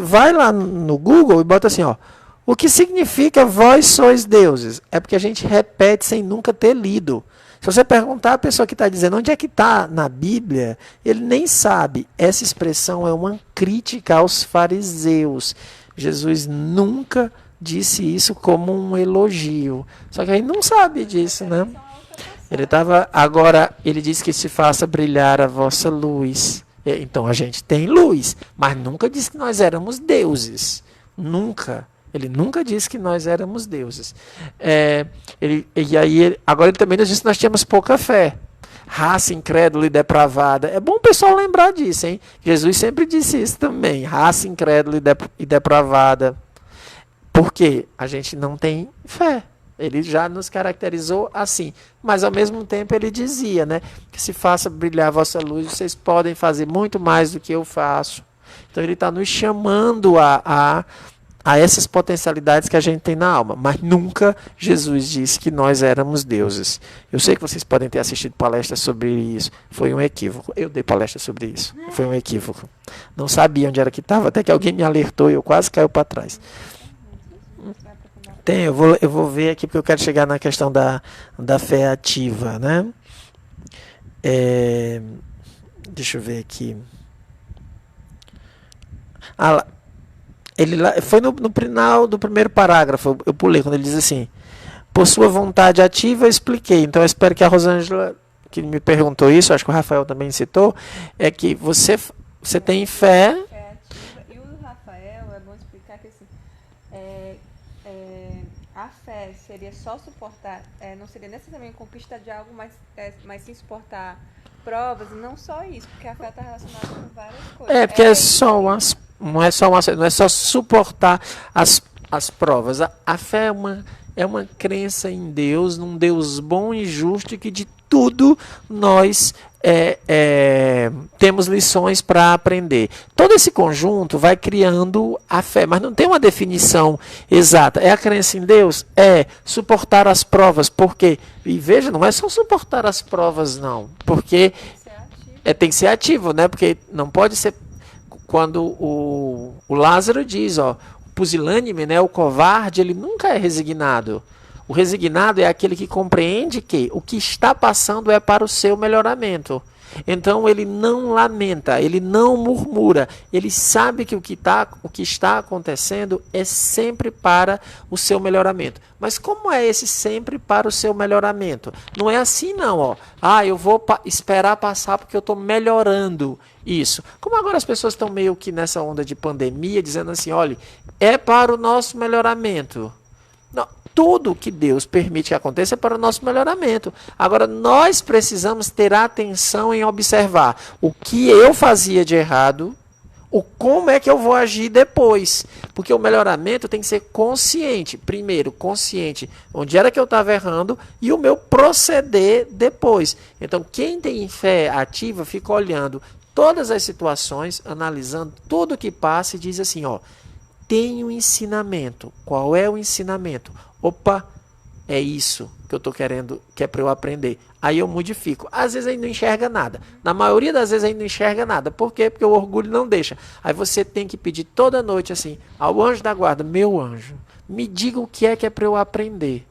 vai lá no Google e bota assim, ó, o que significa vós sois deuses? É porque a gente repete sem nunca ter lido. Se você perguntar a pessoa que está dizendo onde é que está na Bíblia, ele nem sabe. Essa expressão é uma crítica aos fariseus. Jesus nunca disse isso como um elogio. Só que a gente não sabe disso, né? Ele disse que se faça brilhar a vossa luz. Então a gente tem luz, mas nunca disse que nós éramos deuses. Nunca. Ele nunca disse que nós éramos deuses. Agora ele também nos disse que nós tínhamos pouca fé. Raça incrédula e depravada. É bom o pessoal lembrar disso, hein? Jesus sempre disse isso também. Raça incrédula e depravada. Porque a gente não tem fé. Ele já nos caracterizou assim. Mas ao mesmo tempo ele dizia, né? Que se faça brilhar a vossa luz, vocês podem fazer muito mais do que eu faço. Então ele está nos chamando a essas potencialidades que a gente tem na alma. Mas nunca Jesus disse que nós éramos deuses. Eu sei que vocês podem ter assistido palestras sobre isso. Foi um equívoco. Eu dei palestra sobre isso. Foi um equívoco. Não sabia onde era que estava, até que alguém me alertou e eu quase caí para trás. Eu vou ver aqui, porque eu quero chegar na questão da fé ativa, né? Deixa eu ver aqui. Foi no final do primeiro parágrafo, eu pulei, quando ele diz assim, por sua vontade ativa eu expliquei. Então eu espero que a Rosângela, que me perguntou isso, acho que o Rafael também citou, é que você tem fé. Ativa. E o Rafael, é bom explicar que assim, a fé seria só suportar, não seria necessariamente conquista de algo, mas sim suportar provas, e não só isso, porque a fé está relacionada com várias coisas. Porque não é só suportar as provas. A fé é uma crença em Deus, num Deus bom e justo, e que de tudo nós temos lições para aprender. Todo esse conjunto vai criando a fé, mas não tem uma definição exata. É a crença em Deus? É suportar as provas, porque, e veja, não é só suportar as provas, não, porque tem que ser ativo, né? Porque não pode ser, quando o Lázaro diz, ó, o pusilânime, né, o covarde, ele nunca é resignado. O resignado é aquele que compreende que o que está passando é para o seu melhoramento. Então ele não lamenta, ele não murmura, ele sabe que o que está acontecendo é sempre para o seu melhoramento. Mas como é esse sempre para o seu melhoramento? Não é assim não, ó. Eu vou esperar passar porque eu estou melhorando isso. Como agora as pessoas estão meio que nessa onda de pandemia, dizendo assim, olha, é para o nosso melhoramento. Não, tudo que Deus permite que aconteça é para o nosso melhoramento. Agora, nós precisamos ter atenção em observar o que eu fazia de errado, como é que eu vou agir depois. Porque o melhoramento tem que ser consciente. Primeiro, consciente onde era que eu estava errando e o meu proceder depois. Então, quem tem fé ativa fica olhando todas as situações, analisando tudo que passa e diz assim, ó, tem um ensinamento. Qual é o ensinamento? Opa, é isso que eu estou querendo, que é para eu aprender. Aí eu modifico. Às vezes aí não enxerga nada. Na maioria das vezes aí não enxerga nada. Por quê? Porque o orgulho não deixa. Aí você tem que pedir toda noite assim, ao anjo da guarda, meu anjo, me diga o que é para eu aprender.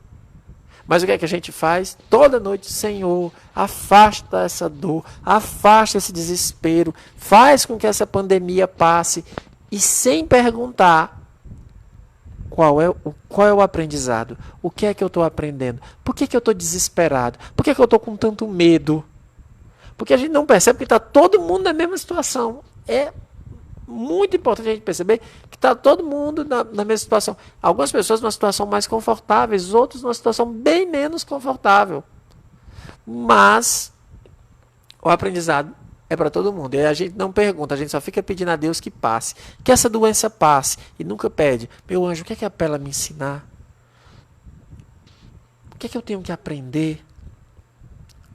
Mas o que é que a gente faz? Toda noite, Senhor, afasta essa dor, afasta esse desespero, faz com que essa pandemia passe. E sem perguntar qual é o aprendizado, o que é que eu estou aprendendo, por que eu estou desesperado, por que eu estou com tanto medo. Porque a gente não percebe que está todo mundo na mesma situação. É muito importante a gente perceber que está todo mundo na mesma situação. Algumas pessoas numa situação mais confortável, outros numa situação bem menos confortável. Mas o aprendizado é para todo mundo. E a gente não pergunta, a gente só fica pedindo a Deus que passe. Que essa doença passe. E nunca pede, meu anjo, o que é para ela me ensinar? O que é que eu tenho que aprender?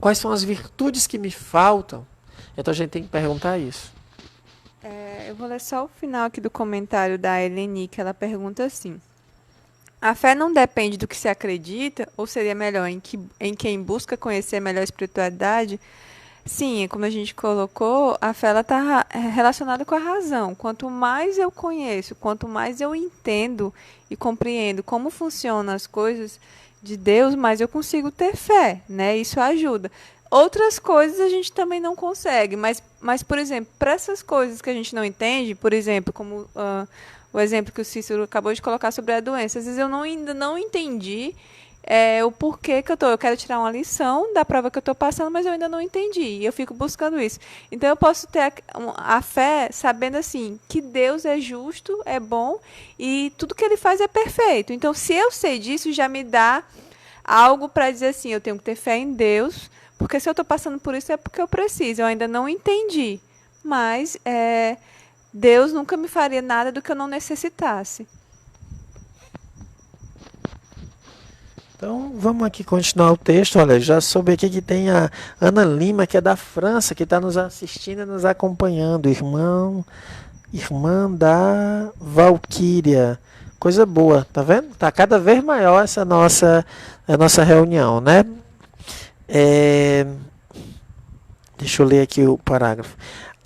Quais são as virtudes que me faltam? Então a gente tem que perguntar isso. Eu vou ler só o final aqui do comentário da Eleni, que ela pergunta assim: a fé não depende do que se acredita, ou seria melhor em quem busca conhecer melhor a espiritualidade? Sim, como a gente colocou, a fé está relacionada com a razão. Quanto mais eu conheço, quanto mais eu entendo e compreendo como funcionam as coisas de Deus, mais eu consigo ter fé, né? Isso ajuda. Outras coisas a gente também não consegue, mas por exemplo, para essas coisas que a gente não entende, por exemplo, como o exemplo que o Cícero acabou de colocar sobre a doença, às vezes eu ainda não entendi o porquê que eu quero tirar uma lição da prova que eu estou passando, mas eu ainda não entendi, e eu fico buscando isso. Então eu posso ter a fé sabendo assim, que Deus é justo, é bom, e tudo que Ele faz é perfeito. Então se eu sei disso, já me dá algo para dizer assim, eu tenho que ter fé em Deus, porque se eu estou passando por isso é porque eu preciso, eu ainda não entendi, mas Deus nunca me faria nada do que eu não necessitasse. Então, vamos aqui continuar o texto. Olha, já soube aqui que tem a Ana Lima, que é da França, que está nos assistindo e nos acompanhando. Irmã da Valquíria. Coisa boa, tá vendo? Tá cada vez maior essa nossa reunião, né? Deixa eu ler aqui o parágrafo.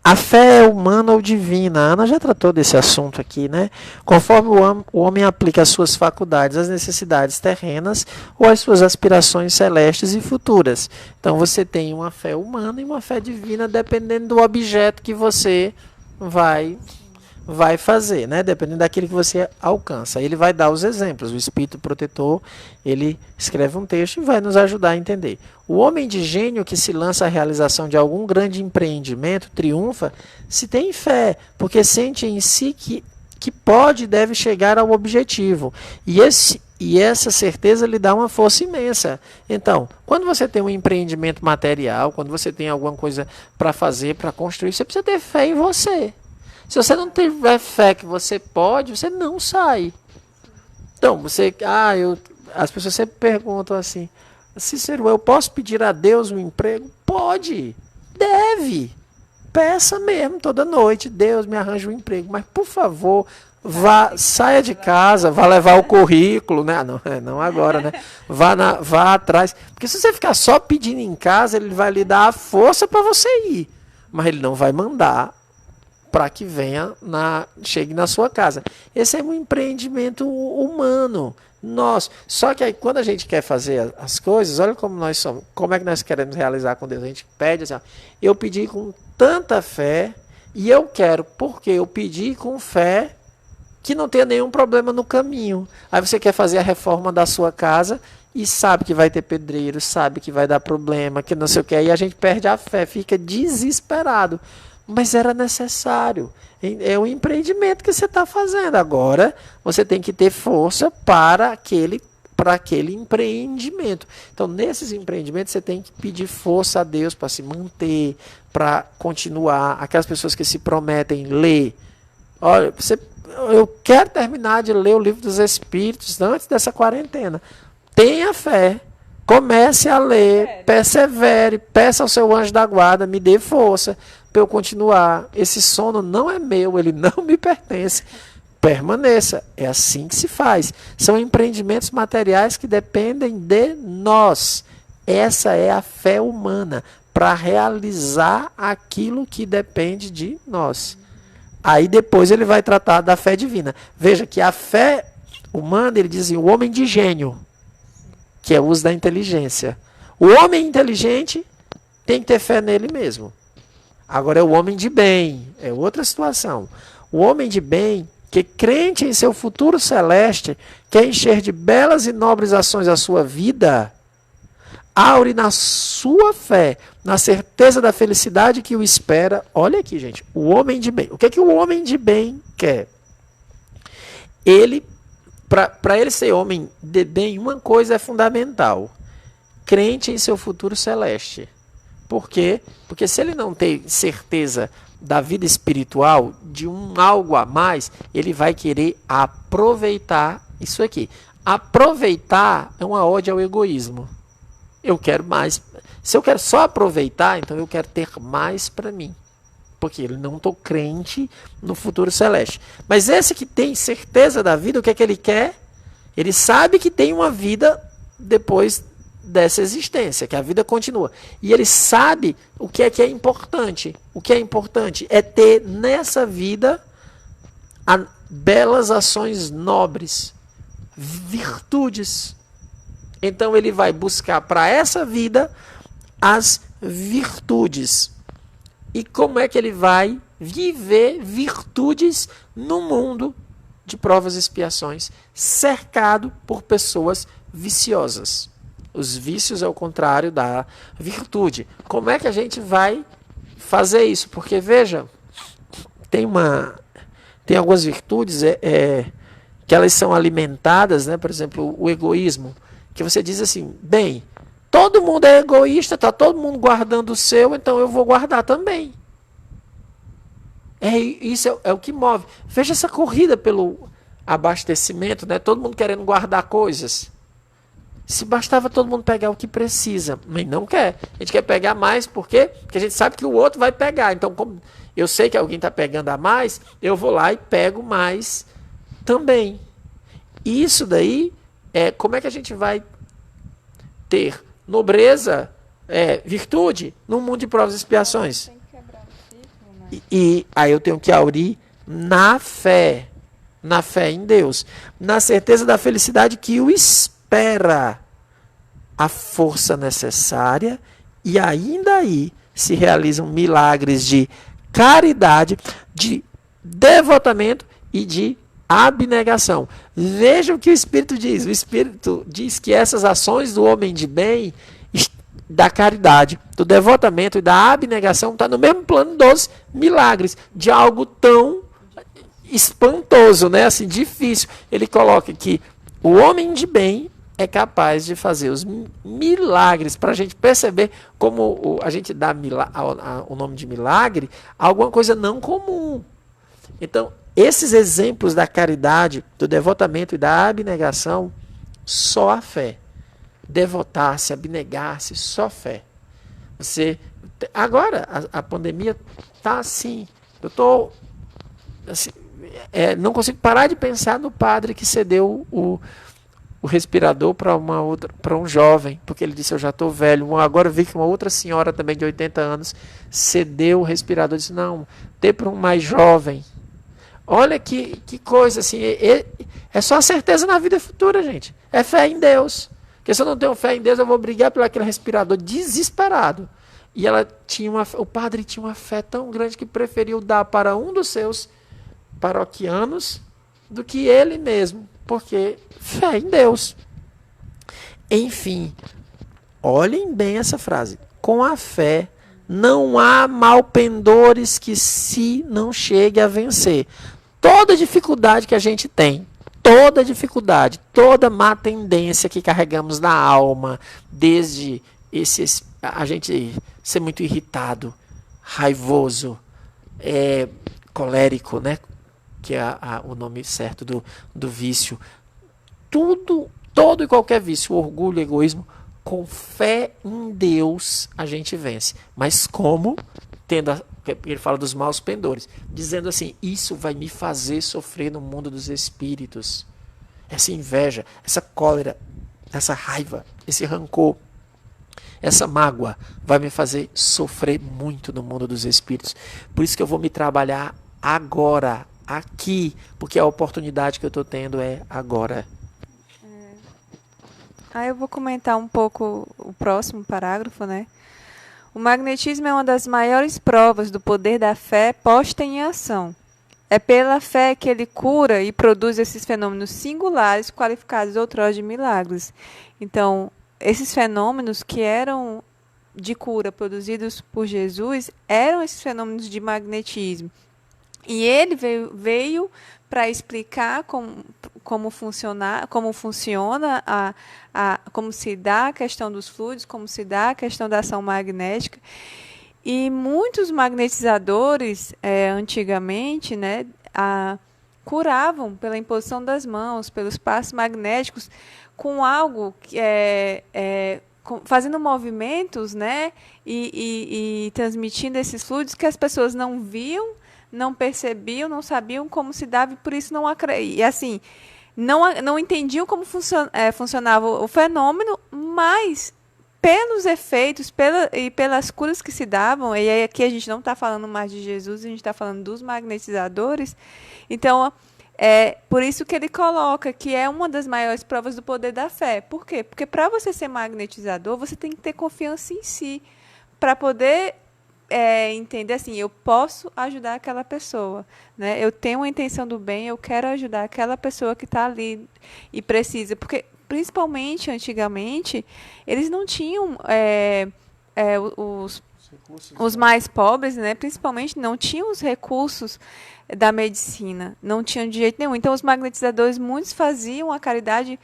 A fé é humana ou divina? A Ana já tratou desse assunto aqui, né? Conforme o homem aplica as suas faculdades às necessidades terrenas ou às suas aspirações celestes e futuras. Então você tem uma fé humana e uma fé divina dependendo do objeto que você vai fazer, né? Dependendo daquilo que você alcança. Ele vai dar os exemplos. O Espírito Protetor, ele escreve um texto e vai nos ajudar a entender. O homem de gênio que se lança à realização de algum grande empreendimento triunfa se tem fé, porque sente em si que pode e deve chegar ao objetivo. E essa certeza lhe dá uma força imensa. Então, quando você tem um empreendimento material, quando você tem alguma coisa para fazer, para construir, você precisa ter fé em você. Se você não tiver fé que você pode, você não sai. Então, as pessoas sempre perguntam assim, Cícero, eu posso pedir a Deus um emprego? Pode, deve. Peça mesmo toda noite, Deus me arranja um emprego, mas por favor, saia de casa, vá levar o currículo, né? Não agora, né? Vá atrás. Porque se você ficar só pedindo em casa, ele vai lhe dar a força para você ir, mas ele não vai mandar para que chegue na sua casa. Esse é um empreendimento humano nosso. Só que aí quando a gente quer fazer as coisas, olha como nós somos, como é que nós queremos realizar com Deus. A gente pede assim, eu pedi com tanta fé e eu quero, porque eu pedi com fé que não tenha nenhum problema no caminho. Aí você quer fazer a reforma da sua casa e sabe que vai ter pedreiro, sabe que vai dar problema, que não sei o que, aí a gente perde a fé, fica desesperado. Mas era necessário. É um empreendimento que você está fazendo. Agora, você tem que ter força para aquele empreendimento. Então, nesses empreendimentos, você tem que pedir força a Deus para se manter, para continuar. Aquelas pessoas que se prometem ler. Olha, eu quero terminar de ler o Livro dos Espíritos antes dessa quarentena. Tenha fé. Comece a ler, persevere, peça ao seu anjo da guarda, me dê força para eu continuar. Esse sono não é meu, ele não me pertence. Permaneça. É assim que se faz. São empreendimentos materiais que dependem de nós. Essa é a fé humana, para realizar aquilo que depende de nós. Aí depois ele vai tratar da fé divina. Veja que a fé humana, ele diz assim, o homem de gênio, que é o uso da inteligência. O homem inteligente tem que ter fé nele mesmo. Agora é o homem de bem, é outra situação. O homem de bem, que crente em seu futuro celeste, quer encher de belas e nobres ações a sua vida, aure na sua fé, na certeza da felicidade que o espera. Olha aqui, gente, o homem de bem. O que é que o homem de bem quer? Para ele ser homem de bem, uma coisa é fundamental. Crente em seu futuro celeste. Por quê? Porque se ele não tem certeza da vida espiritual, de um algo a mais, ele vai querer aproveitar isso aqui. Aproveitar é uma ode ao egoísmo. Eu quero mais. Se eu quero só aproveitar, então eu quero ter mais para mim. Porque eu não estou crente no futuro celeste. Mas esse que tem certeza da vida, o que é que ele quer? Ele sabe que tem uma vida depois dessa existência, que a vida continua. E ele sabe o que é importante. O que é importante é ter nessa vida belas ações nobres, virtudes. Então ele vai buscar para essa vida as virtudes. E como é que ele vai viver virtudes no mundo de provas e expiações, cercado por pessoas viciosas? Os vícios é o contrário da virtude. Como é que a gente vai fazer isso? Porque, veja, tem algumas virtudes que elas são alimentadas, né? Por exemplo, o egoísmo, que você diz assim, bem, todo mundo é egoísta, está todo mundo guardando o seu, então eu vou guardar também. Isso é o que move. Veja essa corrida pelo abastecimento, né? Todo mundo querendo guardar coisas. Se bastava todo mundo pegar o que precisa, mas não quer. A gente quer pegar mais, por quê? Porque a gente sabe que o outro vai pegar. Então, como eu sei que alguém está pegando a mais, eu vou lá e pego mais também. Isso daí, como é que a gente vai ter nobreza, virtude, no mundo de provas e expiações? E aí eu tenho que aurir na fé em Deus, na certeza da felicidade que o espera, a força necessária, e ainda aí se realizam milagres de caridade, de devotamento e de abnegação. Vejam o que o Espírito diz. O Espírito diz que essas ações do homem de bem, da caridade, do devotamento e da abnegação, está no mesmo plano dos milagres, de algo tão espantoso, né? Assim, difícil. Ele coloca que o homem de bem é capaz de fazer os milagres, para a gente perceber como a gente dá o nome de milagre a alguma coisa não comum. Então, esses exemplos da caridade, do devotamento e da abnegação, só a fé. Devotar-se, abnegar-se, só fé. Agora, a pandemia está assim. Eu estou assim, não consigo parar de pensar no padre que cedeu o respirador para um jovem, porque ele disse, eu já estou velho. Agora eu vi que uma outra senhora também de 80 anos cedeu o respirador, disse, não, dê para um mais jovem. Olha que coisa, assim, é só a certeza na vida futura, gente. É fé em Deus. Porque se eu não tenho fé em Deus, eu vou brigar por aquele respirador desesperado. E o padre tinha uma fé tão grande que preferiu dar para um dos seus paroquianos do que ele mesmo. Porque fé em Deus. Enfim, olhem bem essa frase. Com a fé, não há malpendores que se não chegue a vencer. Toda dificuldade que a gente tem, toda dificuldade, toda má tendência que carregamos na alma, desde a gente ser muito irritado, raivoso, colérico, né? Que é o nome certo do vício. Todo e qualquer vício, orgulho, egoísmo, com fé em Deus a gente vence. Mas como? Ele fala dos maus pendores, dizendo assim, isso vai me fazer sofrer no mundo dos espíritos. Essa inveja, essa cólera, essa raiva, esse rancor, essa mágoa vai me fazer sofrer muito no mundo dos espíritos. Por isso que eu vou me trabalhar agora, aqui, porque a oportunidade que eu estou tendo é agora. Aí eu vou comentar um pouco o próximo parágrafo, né? O magnetismo é uma das maiores provas do poder da fé posta em ação. É pela fé que ele cura e produz esses fenômenos singulares, qualificados outrora de milagres. Então, esses fenômenos que eram de cura produzidos por Jesus eram esses fenômenos de magnetismo. E ele veio para explicar como funciona, como se dá a questão dos fluidos, como se dá a questão da ação magnética. E muitos magnetizadores, antigamente, né, curavam pela imposição das mãos, pelos passos magnéticos, com algo que fazendo movimentos, né, e transmitindo esses fluidos que as pessoas não viam, não percebiam, não sabiam como se dava, e por isso e assim, não entendiam como funcionava o fenômeno, mas pelos efeitos e pelas curas que se davam, e aí aqui a gente não está falando mais de Jesus, a gente está falando dos magnetizadores. Então, é por isso que ele coloca que é uma das maiores provas do poder da fé. Por quê? Porque para você ser magnetizador, você tem que ter confiança em si, para poder entender assim, eu posso ajudar aquela pessoa, né? Eu tenho uma intenção do bem, eu quero ajudar aquela pessoa que está ali e precisa, porque principalmente antigamente eles não tinham os mais pobres, né? Principalmente não tinham os recursos da medicina, não tinham de jeito nenhum. Então os magnetizadores muitos faziam a caridade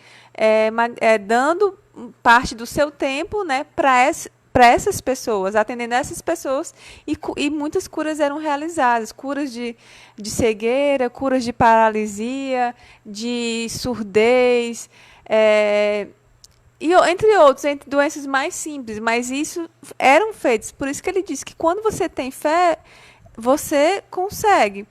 dando parte do seu tempo, né, para essas pessoas, atendendo essas pessoas, e muitas curas eram realizadas, curas de cegueira, curas de paralisia, de surdez, e entre outros, entre doenças mais simples, mas isso eram feitos. Por isso que ele diz que quando você tem fé, você consegue.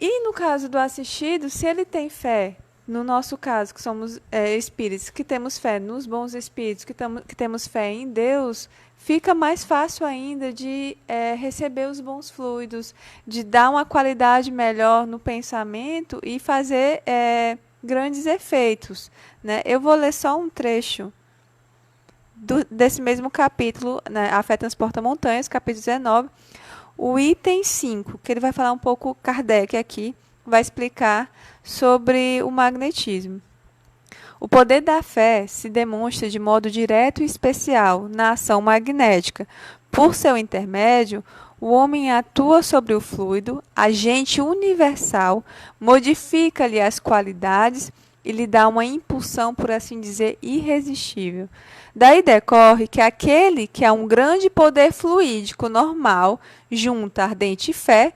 E no caso do assistido, se ele tem fé, no nosso caso, que somos espíritos, que temos fé nos bons espíritos, que temos fé em Deus, fica mais fácil ainda de receber os bons fluidos, de dar uma qualidade melhor no pensamento e fazer grandes efeitos, né? Eu vou ler só um trecho desse mesmo capítulo, né? A Fé Transporta Montanhas, capítulo 19, o item 5, que ele vai falar um pouco, Kardec aqui, vai explicar sobre o magnetismo. O poder da fé se demonstra de modo direto e especial na ação magnética. Por seu intermédio, o homem atua sobre o fluido, agente universal, modifica-lhe as qualidades e lhe dá uma impulsão, por assim dizer, irresistível. Daí decorre que aquele que é um grande poder fluídico normal, junta ardente fé,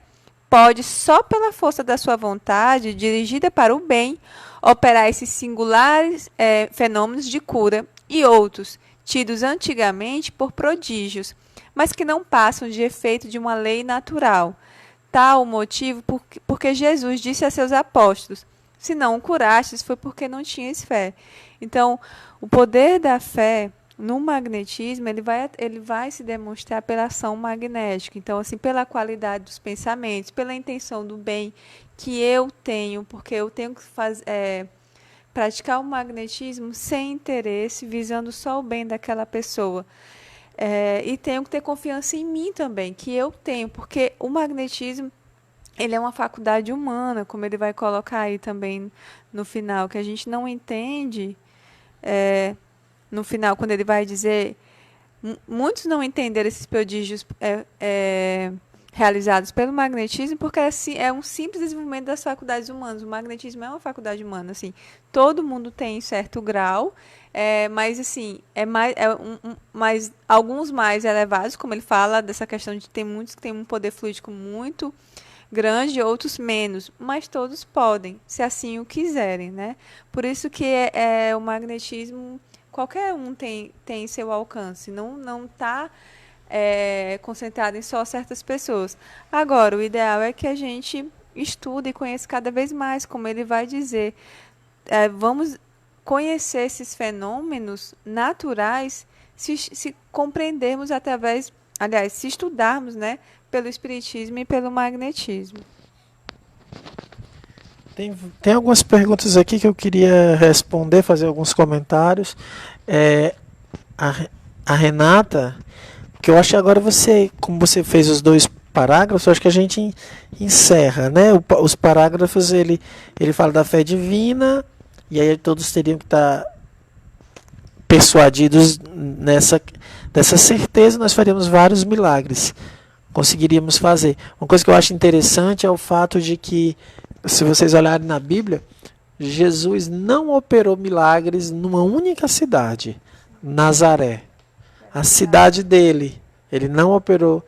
pode, só pela força da sua vontade, dirigida para o bem, operar esses singulares fenômenos de cura e outros, tidos antigamente por prodígios, mas que não passam de efeito de uma lei natural. Tal o motivo porque Jesus disse a seus apóstolos, se não o curastes, foi porque não tinhas fé. Então, o poder da fé no magnetismo, ele vai se demonstrar pela ação magnética. Então, assim, pela qualidade dos pensamentos, pela intenção do bem que eu tenho, porque eu tenho que praticar o magnetismo sem interesse, visando só o bem daquela pessoa. E tenho que ter confiança em mim também, que eu tenho, porque o magnetismo ele é uma faculdade humana, como ele vai colocar aí também no final, que a gente não entende. No final, quando ele vai dizer, muitos não entenderam esses prodígios realizados pelo magnetismo, porque é um simples desenvolvimento das faculdades humanas. O magnetismo é uma faculdade humana, assim, todo mundo tem certo grau, mas assim, mas alguns mais elevados, como ele fala dessa questão de ter muitos que têm um poder fluídico muito grande, outros menos, mas todos podem, se assim o quiserem, né? Por isso que o magnetismo qualquer um tem seu alcance, não está concentrado em só certas pessoas. Agora, o ideal é que a gente estude e conheça cada vez mais, como ele vai dizer. Vamos conhecer esses fenômenos naturais se compreendermos se estudarmos, né, pelo espiritismo e pelo magnetismo. Tem algumas perguntas aqui que eu queria responder, fazer alguns comentários. A Renata, que eu acho que agora como você fez os 2 parágrafos, eu acho que a gente encerra, né? Os parágrafos, ele fala da fé divina, e aí todos teriam que estar persuadidos dessa certeza, nós faríamos vários milagres. conseguiríamos fazer. Uma coisa que eu acho interessante é o fato de que, se vocês olharem na Bíblia, Jesus não operou milagres numa única cidade, Nazaré. A cidade dele, ele não operou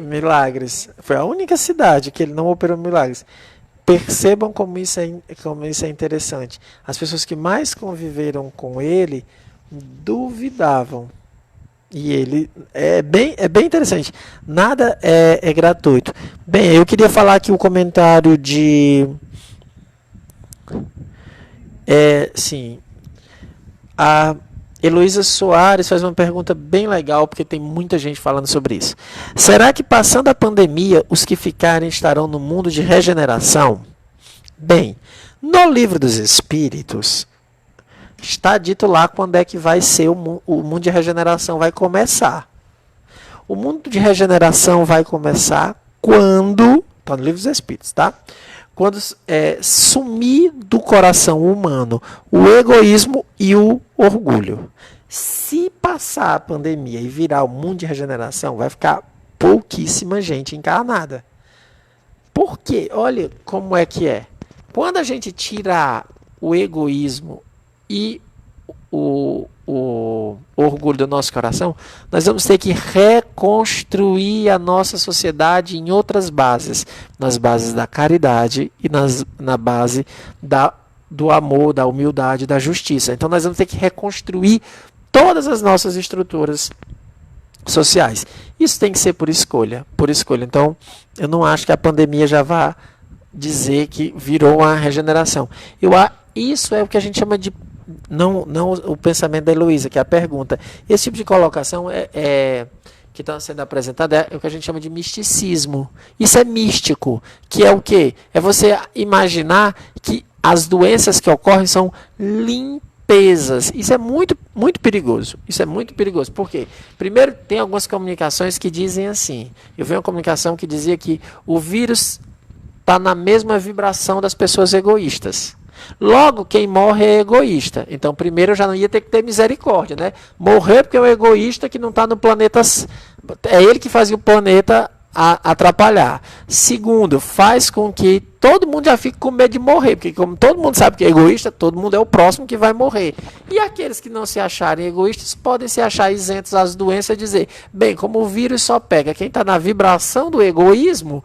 milagres. Foi a única cidade que ele não operou milagres. Percebam como isso é interessante. As pessoas que mais conviveram com ele duvidavam. E ele é bem interessante. Nada é gratuito. Bem, eu queria falar aqui o comentário de... sim. A Heloísa Soares faz uma pergunta bem legal, porque tem muita gente falando sobre isso. Será que passando a pandemia, os que ficarem estarão no mundo de regeneração? Bem, no Livro dos Espíritos, está dito lá quando é que vai ser o mundo de regeneração vai começar. O mundo de regeneração vai começar quando... Está no Livro dos Espíritos, tá? Quando sumir do coração humano o egoísmo e o orgulho. Se passar a pandemia e virar o mundo de regeneração, vai ficar pouquíssima gente encarnada. Por quê? Olha como é que é. Quando a gente tira o egoísmo e o orgulho do nosso coração, nós vamos ter que reconstruir a nossa sociedade em outras bases, nas bases da caridade e na base do amor, da humildade, da justiça. Então nós vamos ter que reconstruir todas as nossas estruturas sociais. Isso tem que ser por escolha. Então eu não acho que a pandemia já vá dizer que virou uma regeneração. Isso é o que a gente chama de não o pensamento da Heloísa, que é a pergunta. Esse tipo de colocação que está sendo apresentada é o que a gente chama de misticismo. Isso é místico, que é o quê? É você imaginar que as doenças que ocorrem são limpezas. Isso é muito, muito perigoso. Isso é muito perigoso. Por quê? Primeiro, tem algumas comunicações que dizem assim. Eu vi uma comunicação que dizia que o vírus está na mesma vibração das pessoas egoístas. Logo, quem morre é egoísta. Então, primeiro, eu já não ia ter que ter misericórdia, né? Morrer porque é o egoísta que não está no planeta... É ele que fazia o planeta atrapalhar. Segundo, faz com que todo mundo já fique com medo de morrer. Porque como todo mundo sabe que é egoísta, todo mundo é o próximo que vai morrer. E aqueles que não se acharem egoístas podem se achar isentos às doenças e dizer, bem, como o vírus só pega quem está na vibração do egoísmo,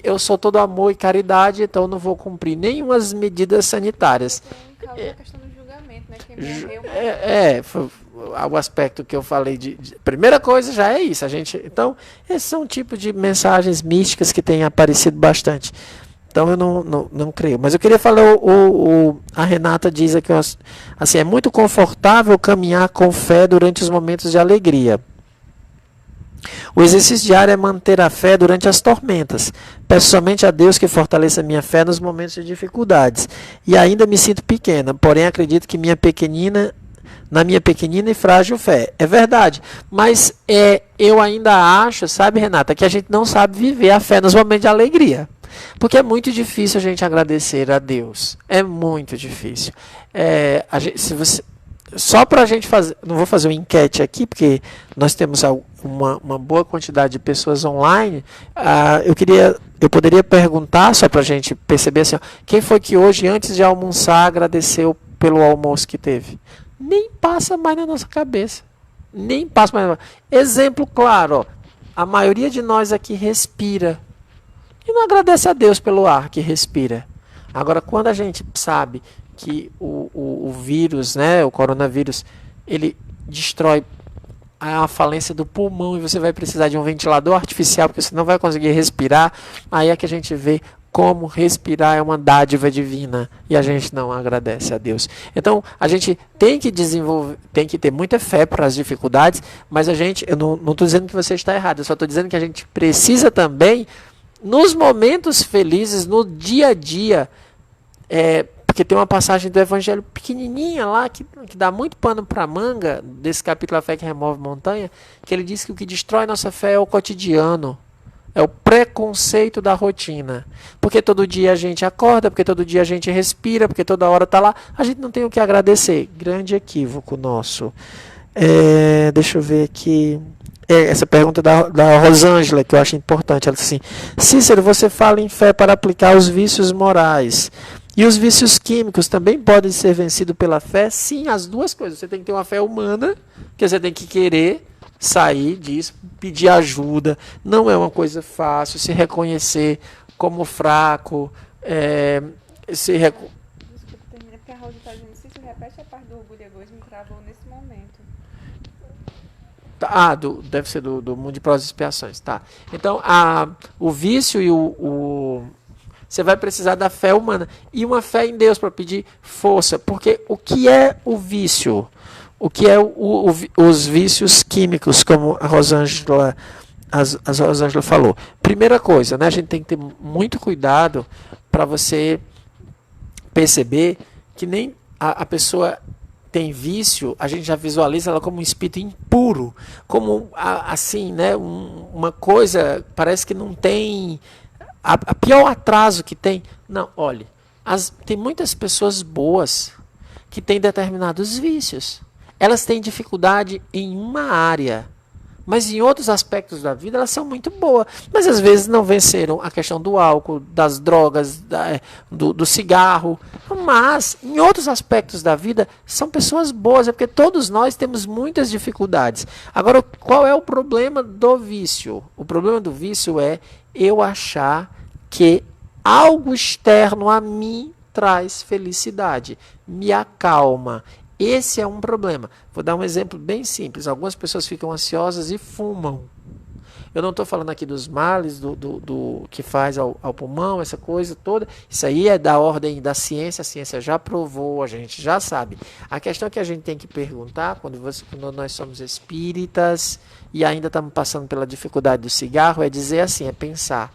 eu sou todo amor e caridade, então eu não vou cumprir nenhuma medidas sanitárias. Tem a questão do julgamento, né? Quem morreu, o aspecto que eu falei primeira coisa já é isso. Então, esses são tipos de mensagens místicas que têm aparecido bastante. Então, eu não creio. Mas eu queria falar, a Renata diz aqui, assim, é muito confortável caminhar com fé durante os momentos de alegria. O exercício diário é manter a fé durante as tormentas. Peço somente a Deus que fortaleça a minha fé nos momentos de dificuldades. E ainda me sinto pequena, porém acredito que na minha pequenina e frágil fé. É verdade, mas eu ainda acho, sabe, Renata, que a gente não sabe viver a fé nos momentos de alegria. Porque é muito difícil a gente agradecer a Deus. É muito difícil. Só para a gente fazer... Não vou fazer uma enquete aqui, porque nós temos uma boa quantidade de pessoas online. Eu poderia perguntar, só para a gente perceber assim, quem foi que hoje, antes de almoçar, agradeceu pelo almoço que teve? Nem passa mais na nossa cabeça. Nem passa mais. Exemplo claro, a maioria de nós aqui respira. E não agradece a Deus pelo ar que respira. Agora, quando a gente sabe que o vírus, né, o coronavírus, ele destrói a falência do pulmão e você vai precisar de um ventilador artificial porque você não vai conseguir respirar, aí é que a gente vê como respirar é uma dádiva divina e a gente não agradece a Deus. Então, a gente tem que ter muita fé para as dificuldades, mas eu não estou dizendo que você está errado, eu só estou dizendo que a gente precisa também, nos momentos felizes, no dia a dia, porque tem uma passagem do Evangelho pequenininha lá, que dá muito pano para manga, desse capítulo A Fé que Remove Montanha, que ele diz que o que destrói nossa fé é o cotidiano. É o preconceito da rotina. Porque todo dia a gente acorda, porque todo dia a gente respira, porque toda hora está lá. A gente não tem o que agradecer. Grande equívoco nosso. Deixa eu ver aqui. essa pergunta da Rosângela, que eu acho importante. Ela disse assim: Cícero, você fala em fé para aplicar os vícios morais. E os vícios químicos também podem ser vencidos pela fé? Sim, as duas coisas. Você tem que ter uma fé humana, que você tem que querer sair disso, pedir ajuda. Não é uma coisa fácil, se reconhecer como fraco, se reconhecer. Desculpa, termina porque a Rosa está dizendo, Cícero, repete a parte do orgulho e egoísmo que travou nesse momento. Deve ser do mundo de provas e expiações. Tá. Então, o vício e você vai precisar da fé humana e uma fé em Deus para pedir força. Porque o que é o vício? O que é os vícios químicos, como a Rosângela falou? Primeira coisa, né, a gente tem que ter muito cuidado para você perceber que nem a pessoa tem vício, a gente já visualiza ela como um espírito impuro, como assim, né, uma coisa, parece que não tem, a pior atraso que tem. Não, olhe, tem muitas pessoas boas que têm determinados vícios. Elas têm dificuldade em uma área, mas em outros aspectos da vida elas são muito boas. Mas às vezes não venceram a questão do álcool, das drogas, do cigarro. Mas em outros aspectos da vida são pessoas boas, é porque todos nós temos muitas dificuldades. Agora, qual é o problema do vício? O problema do vício é eu achar que algo externo a mim traz felicidade, me acalma. Esse é um problema. Vou dar um exemplo bem simples. Algumas pessoas ficam ansiosas e fumam. Eu não estou falando aqui dos males do que faz ao pulmão, essa coisa toda. Isso aí é da ordem da ciência. A ciência já provou, a gente já sabe. A questão que a gente tem que perguntar, quando nós somos espíritas e ainda estamos passando pela dificuldade do cigarro, é dizer assim, é pensar.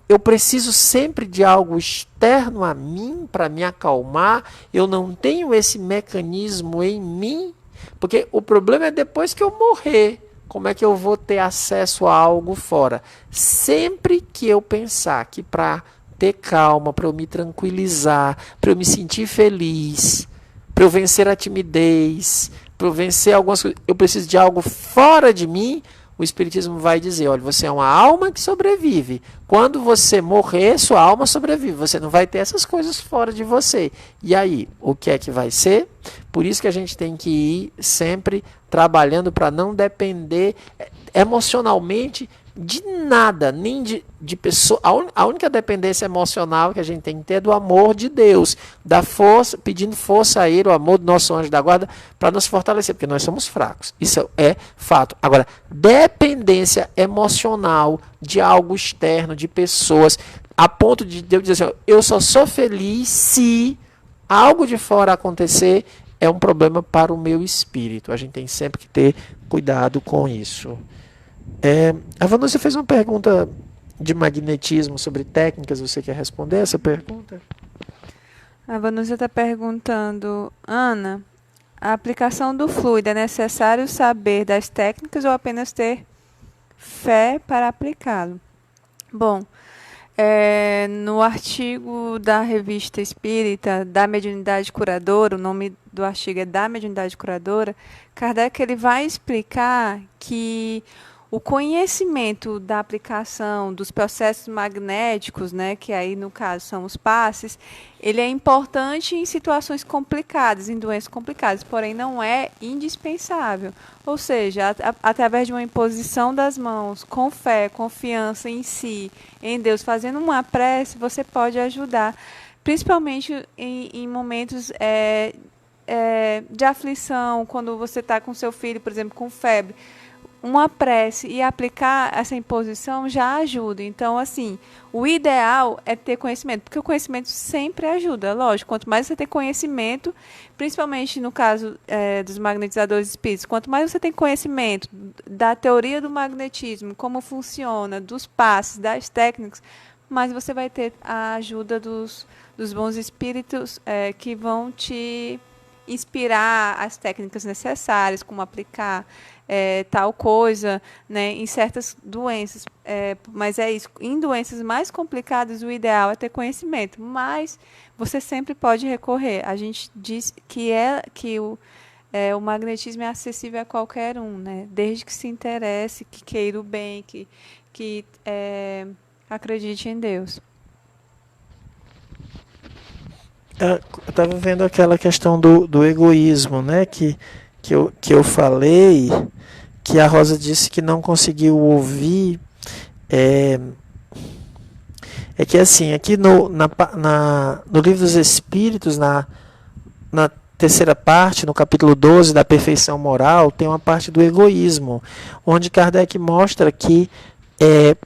Eu preciso sempre de algo externo a mim para me acalmar. Eu não tenho esse mecanismo em mim, porque o problema é depois que eu morrer. Como é que eu vou ter acesso a algo fora? Sempre que eu pensar que para ter calma, para eu me tranquilizar, para eu me sentir feliz, para eu vencer a timidez, para eu vencer algumas coisas, eu preciso de algo fora de mim. O Espiritismo vai dizer, olha, você é uma alma que sobrevive. Quando você morrer, sua alma sobrevive. Você não vai ter essas coisas fora de você. E aí, o que é que vai ser? Por isso que a gente tem que ir sempre trabalhando para não depender emocionalmente de nada, nem de pessoa. A única dependência emocional que a gente tem que ter é do amor de Deus, da força, pedindo força a Ele, o amor do nosso anjo da guarda, para nos fortalecer, porque nós somos fracos. Isso é fato. Agora, dependência emocional de algo externo, de pessoas, a ponto de Deus dizer assim, eu só sou feliz se algo de fora acontecer, é um problema para o meu espírito. A gente tem sempre que ter cuidado com isso. A Vanúcia fez uma pergunta de magnetismo sobre técnicas. Você quer responder essa pergunta? A Vanúcia está perguntando, Ana, a aplicação do fluido é necessário saber das técnicas ou apenas ter fé para aplicá-lo? Bom, no artigo da Revista Espírita da Mediunidade Curadora, o nome do artigo é da Mediunidade Curadora, Kardec ele vai explicar que o conhecimento da aplicação dos processos magnéticos, né, que aí no caso são os passes, ele é importante em situações complicadas, em doenças complicadas, porém não é indispensável. Ou seja, através de uma imposição das mãos, com fé, confiança em si, em Deus, fazendo uma prece, você pode ajudar, principalmente em momentos de aflição, quando você está com seu filho, por exemplo, com febre. Uma prece e aplicar essa imposição já ajuda. Então, assim, o ideal é ter conhecimento, porque o conhecimento sempre ajuda, lógico. Quanto mais você tem conhecimento, principalmente no caso dos magnetizadores espíritos, quanto mais você tem conhecimento da teoria do magnetismo, como funciona, dos passos, das técnicas, mais você vai ter a ajuda dos bons espíritos que vão te inspirar as técnicas necessárias, como aplicar tal coisa, né, em certas doenças. Mas é isso. Em doenças mais complicadas, o ideal é ter conhecimento. Mas você sempre pode recorrer. A gente diz que o magnetismo é acessível a qualquer um, né? Desde que se interesse, que queira o bem, que acredite em Deus. Eu estava vendo aquela questão do egoísmo, né? Que eu falei, que a Rosa disse que não conseguiu ouvir. É, é que assim, aqui no Livro dos Espíritos, na terceira parte, no capítulo 12 da perfeição moral, tem uma parte do egoísmo, onde Kardec mostra que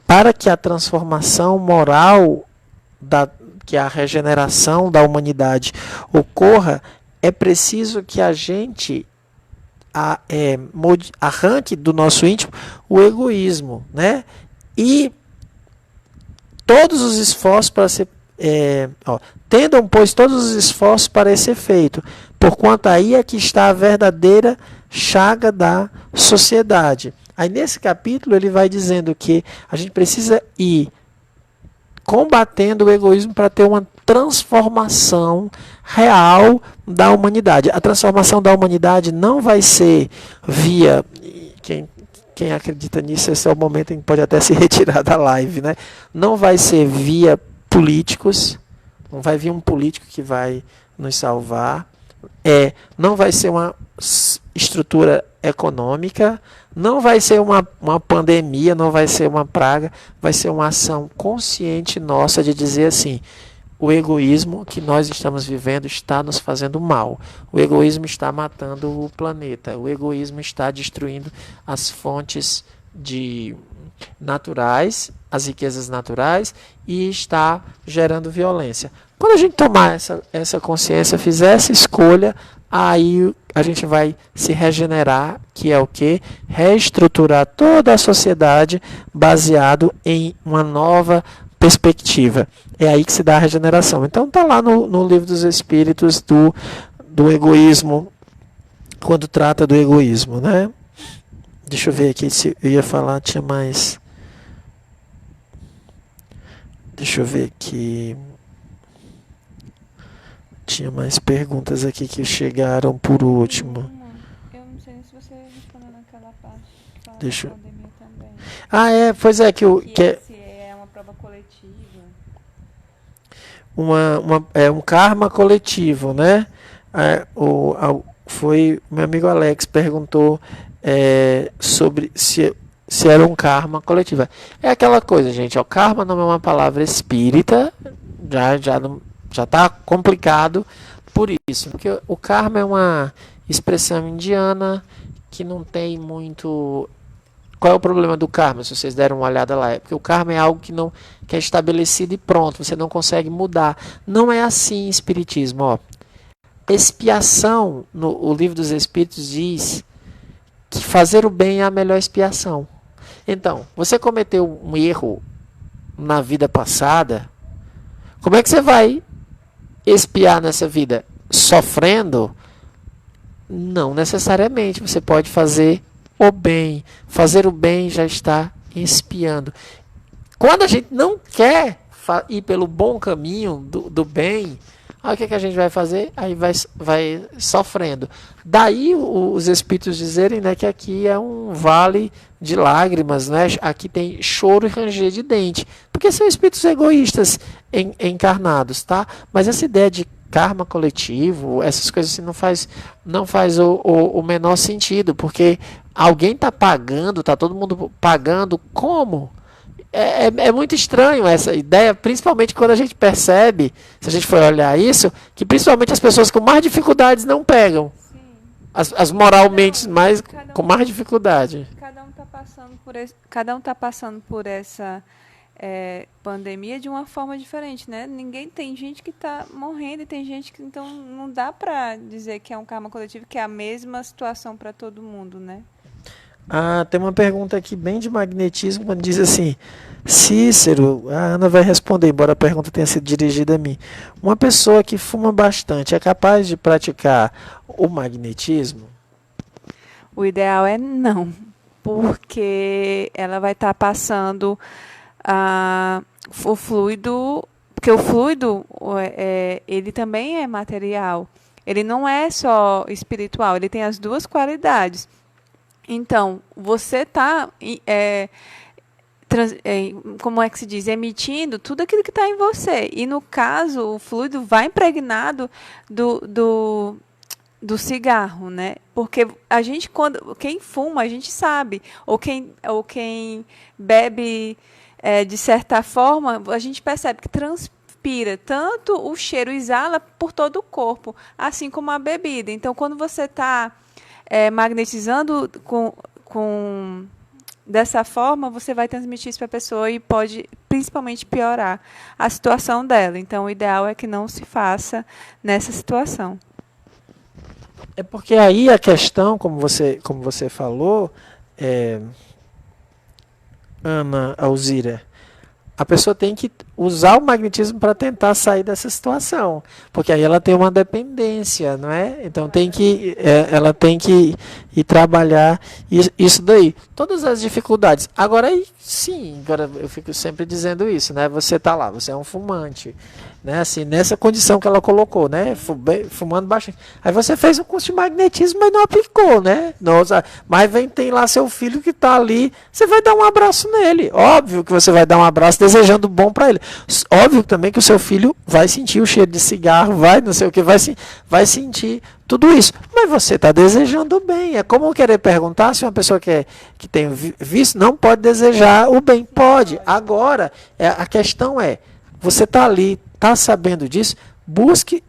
para que a transformação moral, que a regeneração da humanidade ocorra, é preciso que a gente arranque do nosso íntimo o egoísmo, né? E todos os esforços para ser tendam, pois, todos os esforços para esse efeito, porquanto aí é que está a verdadeira chaga da sociedade. Aí nesse capítulo ele vai dizendo que a gente precisa ir combatendo o egoísmo para ter uma transformação real da humanidade. A transformação da humanidade não vai ser via... Quem acredita nisso, esse é o momento em que pode até se retirar da live, né? Não vai ser via políticos, não vai vir um político que vai nos salvar, não vai ser uma estrutura econômica, não vai ser uma pandemia, não vai ser uma praga, vai ser uma ação consciente nossa de dizer assim: o egoísmo que nós estamos vivendo está nos fazendo mal. O egoísmo está matando o planeta. O egoísmo está destruindo as fontes naturais, as riquezas naturais, e está gerando violência. Quando a gente tomar essa consciência, fizer essa escolha, aí a gente vai se regenerar, que é o quê? Reestruturar toda a sociedade baseado em uma nova perspectiva. É aí que se dá a regeneração. Então está lá no Livro dos Espíritos do egoísmo, quando trata do egoísmo, né? Deixa eu ver aqui se eu ia falar, tinha mais. Deixa eu ver aqui. Tinha mais perguntas aqui que chegaram por último. Eu não sei se você respondeu naquela parte que fala Deixa eu... da pandemia também. Pois é, que É uma prova coletiva. Um karma coletivo, né? Foi meu amigo Alex perguntou sobre se era um karma coletivo. É aquela coisa, gente. O karma não é uma palavra espírita, já está complicado por isso, porque o karma é uma expressão indiana que não tem muito. Qual é o problema do karma, se vocês deram uma olhada lá? É porque o karma é algo que é estabelecido e pronto, você não consegue mudar. Não é assim espiritismo. Ó. Expiação, o Livro dos Espíritos diz que fazer o bem é a melhor expiação. Então, você cometeu um erro na vida passada, como é que você vai expiar nessa vida? Sofrendo? Não necessariamente. Você pode fazer o bem. Fazer o bem já está expiando. Quando a gente não quer ir pelo bom caminho do bem, aí o que a gente vai fazer? Aí vai sofrendo. Daí os espíritos dizerem, né, que aqui é um vale de lágrimas, né? Aqui tem choro e ranger de dente. Porque são espíritos egoístas encarnados, tá? Mas essa ideia de karma coletivo, essas coisas assim, não faz o menor sentido, porque alguém está pagando, está todo mundo pagando, como? É muito estranho essa ideia, principalmente quando a gente percebe, se a gente for olhar isso, que principalmente as pessoas com mais dificuldades não pegam. As moralmente com mais dificuldade. Cada um está passando por essa pandemia de uma forma diferente, né? Tem gente que está morrendo e tem gente que, então, não dá para dizer que é um karma coletivo, que é a mesma situação para todo mundo, né? Tem uma pergunta aqui bem de magnetismo, quando diz assim: Cícero, a Ana vai responder, embora a pergunta tenha sido dirigida a mim. Uma pessoa que fuma bastante é capaz de praticar o magnetismo? O ideal é não, porque ela vai estar passando o fluido, porque o fluido ele também é material. Ele não é só espiritual, ele tem as duas qualidades. Então, você está, como é que se diz, emitindo tudo aquilo que está em você. E, no caso, o fluido vai impregnado do cigarro, né? Porque a gente, quem fuma, a gente sabe. Ou quem bebe, de certa forma, a gente percebe que transpira. Tanto o cheiro exala por todo o corpo, assim como a bebida. Então, quando você está magnetizando dessa forma, você vai transmitir isso para a pessoa e pode, principalmente, piorar a situação dela. Então, o ideal é que não se faça nessa situação. É porque aí a questão, como você falou, Ana Alzira, a pessoa tem que usar o magnetismo para tentar sair dessa situação, porque aí ela tem uma dependência, não é? Então ela tem que ir trabalhar isso daí. Todas as dificuldades. Agora eu fico sempre dizendo isso, né? Você está lá, você é um fumante, né? Assim, nessa condição que ela colocou, né? Fumando baixinho. Aí você fez um curso de magnetismo, mas não aplicou, né? Mas tem lá seu filho que está ali, você vai dar um abraço nele. Óbvio que você vai dar um abraço desejando bom para ele. Óbvio também que o seu filho vai sentir o cheiro de cigarro, vai não sei o que, vai sentir tudo isso. Mas você está desejando o bem. É como querer perguntar se uma pessoa que tem vício não pode desejar o bem. Pode. Agora, a questão é, você está ali, está sabendo disso, busque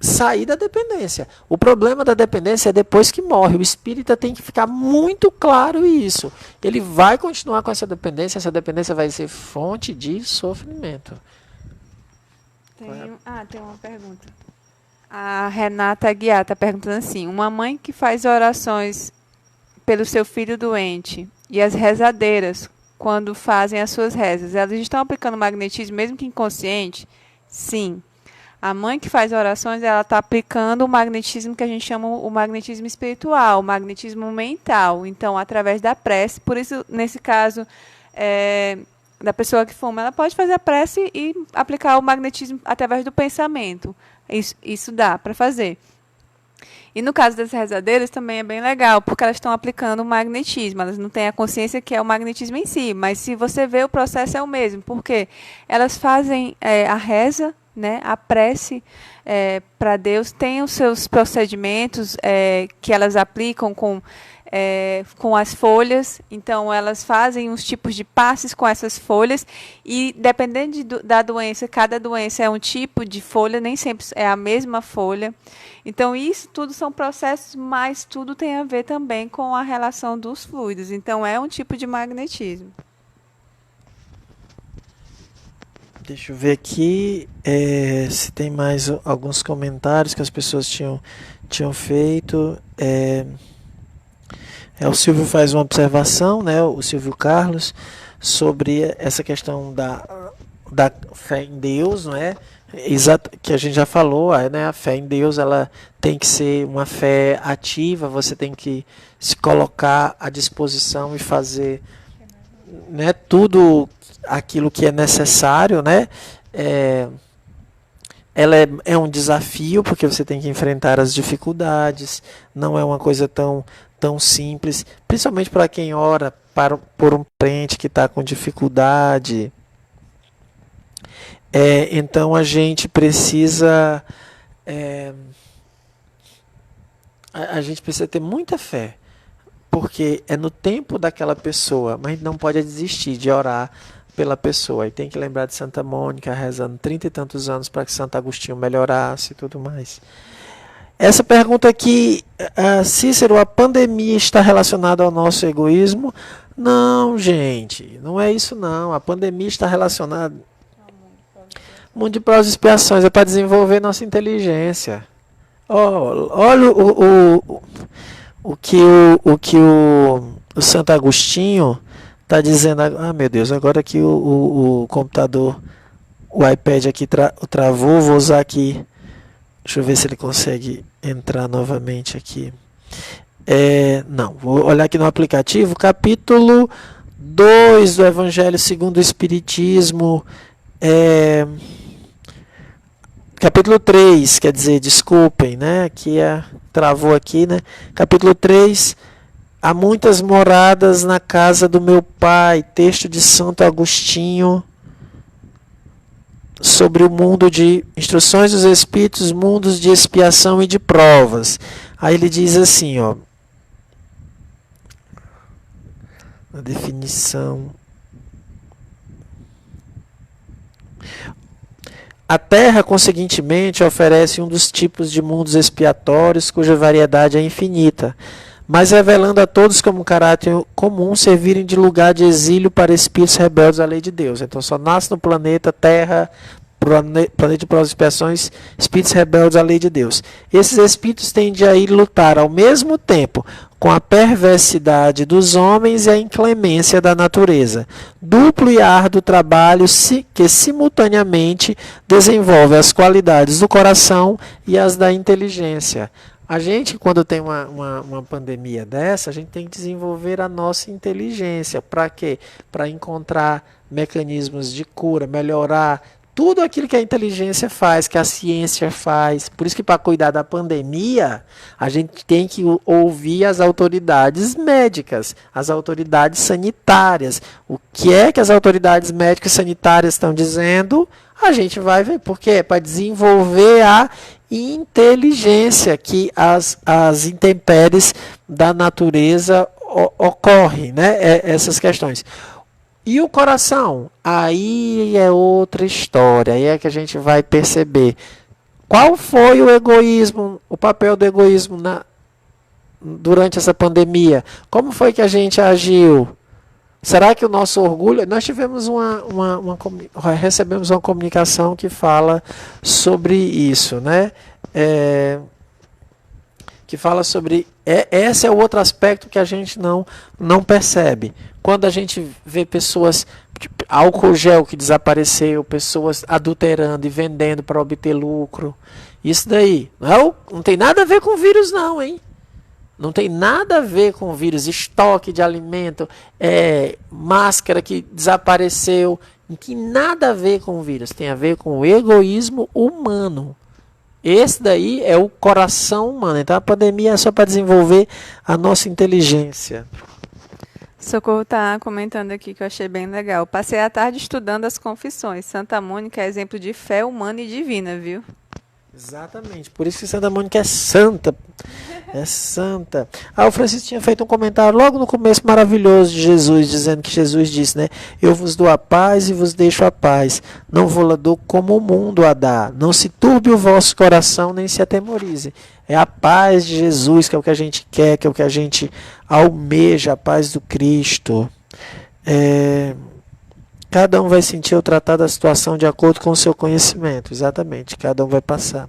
sair da dependência. O problema da dependência é depois que morre. O espírita tem que ficar muito claro isso. Ele vai continuar com essa dependência vai ser fonte de sofrimento. Tem uma pergunta. A Renata Aguiar está perguntando assim: uma mãe que faz orações pelo seu filho doente e as rezadeiras, quando fazem as suas rezas, elas estão aplicando magnetismo mesmo que inconsciente? Sim. A mãe que faz orações, ela está aplicando o magnetismo que a gente chama o magnetismo espiritual, o magnetismo mental. Então, através da prece, por isso, nesse caso da pessoa que fuma, ela pode fazer a prece e aplicar o magnetismo através do pensamento. Isso dá para fazer. E no caso das rezadeiras também é bem legal, porque elas estão aplicando o magnetismo. Elas não têm a consciência que é o magnetismo em si, mas se você vê, o processo é o mesmo, porque elas fazem a reza, né, a prece para Deus, tem os seus procedimentos que elas aplicam com as folhas. Então, elas fazem uns tipos de passes com essas folhas e, dependendo da doença, cada doença é um tipo de folha, nem sempre é a mesma folha. Então, isso tudo são processos, mas tudo tem a ver também com a relação dos fluidos. Então, é um tipo de magnetismo. Deixa eu ver aqui se tem mais alguns comentários que as pessoas tinham feito. O Silvio faz uma observação, né, o Silvio Carlos, sobre essa questão da fé em Deus, não é? Que a gente já falou, né? A fé em Deus, ela tem que ser uma fé ativa, você tem que se colocar à disposição e fazer, né, tudo aquilo que é necessário, né? Ela é um desafio, porque você tem que enfrentar as dificuldades, não é uma coisa tão simples, principalmente para quem ora por um parente que está com dificuldade. Então a gente precisa a gente precisa ter muita fé, porque é no tempo daquela pessoa, mas não pode desistir de orar pela pessoa. E tem que lembrar de Santa Mônica rezando 30 e tantos anos para que Santo Agostinho melhorasse e tudo mais. Essa pergunta aqui, Cícero, a pandemia está relacionada ao nosso egoísmo? Não, gente, não é isso não. A pandemia está relacionada ao mundo de provas e expiações, é para desenvolver nossa inteligência. Olha o que o Santo Agostinho está dizendo. Meu Deus, agora que o computador, o iPad aqui travou, vou usar aqui. Deixa eu ver se ele consegue entrar novamente aqui. Não, vou olhar aqui no aplicativo, capítulo 2 do Evangelho segundo o Espiritismo, capítulo 3, quer dizer, desculpem, né? Aqui travou aqui, né? Capítulo 3, há muitas moradas na casa do meu pai, texto de Santo Agostinho, sobre o mundo de instruções dos espíritos, mundos de expiação e de provas. Aí ele diz assim, ó, a definição. A Terra, conseguintemente, oferece um dos tipos de mundos expiatórios cuja variedade é infinita, mas revelando a todos como um caráter comum servirem de lugar de exílio para espíritos rebeldes à lei de Deus. Então só nasce no planeta Terra, planeta de provas e expiações, espíritos rebeldes à lei de Deus. Esses espíritos tendem a ir lutar ao mesmo tempo com a perversidade dos homens e a inclemência da natureza. Duplo e árduo trabalho que simultaneamente desenvolve as qualidades do coração e as da inteligência. A gente, quando tem uma pandemia dessa, a gente tem que desenvolver a nossa inteligência. Para quê? Para encontrar mecanismos de cura, melhorar tudo aquilo que a inteligência faz, que a ciência faz. Por isso que para cuidar da pandemia, a gente tem que ouvir as autoridades médicas, as autoridades sanitárias. O que é que as autoridades médicas e sanitárias estão dizendo? A gente vai ver. Por quê? Para desenvolver a inteligência que as intempéries da natureza ocorrem, né? Essas questões. E o coração? Aí é outra história. Aí é que a gente vai perceber qual foi o egoísmo, o papel do egoísmo durante essa pandemia. Como foi que a gente agiu? Será que o nosso orgulho... Nós tivemos recebemos uma comunicação que fala sobre isso, né? Que fala sobre... esse é o outro aspecto que a gente não percebe. Quando a gente vê pessoas, tipo, álcool gel que desapareceu, pessoas adulterando e vendendo para obter lucro, isso daí não tem nada a ver com vírus não, hein? Não tem nada a ver com vírus, estoque de alimento, máscara que desapareceu, não tem nada a ver com vírus, tem a ver com o egoísmo humano. Esse daí é o coração humano. Então a pandemia é só para desenvolver a nossa inteligência. Socorro está comentando aqui que eu achei bem legal. Passei a tarde estudando as confissões. Santa Mônica é exemplo de fé humana e divina, viu? Exatamente. Por isso que Santa Mônica é santa. É santa. O Francisco tinha feito um comentário logo no começo maravilhoso de Jesus, dizendo que Jesus disse, né? Eu vos dou a paz e vos deixo a paz. Não vou-la dou como o mundo a dá. Não se turbe o vosso coração, nem se atemorize. É a paz de Jesus que é o que a gente quer, que é o que a gente almeja, a paz do Cristo. Cada um vai sentir ou tratar da situação de acordo com o seu conhecimento. Exatamente, cada um vai passar.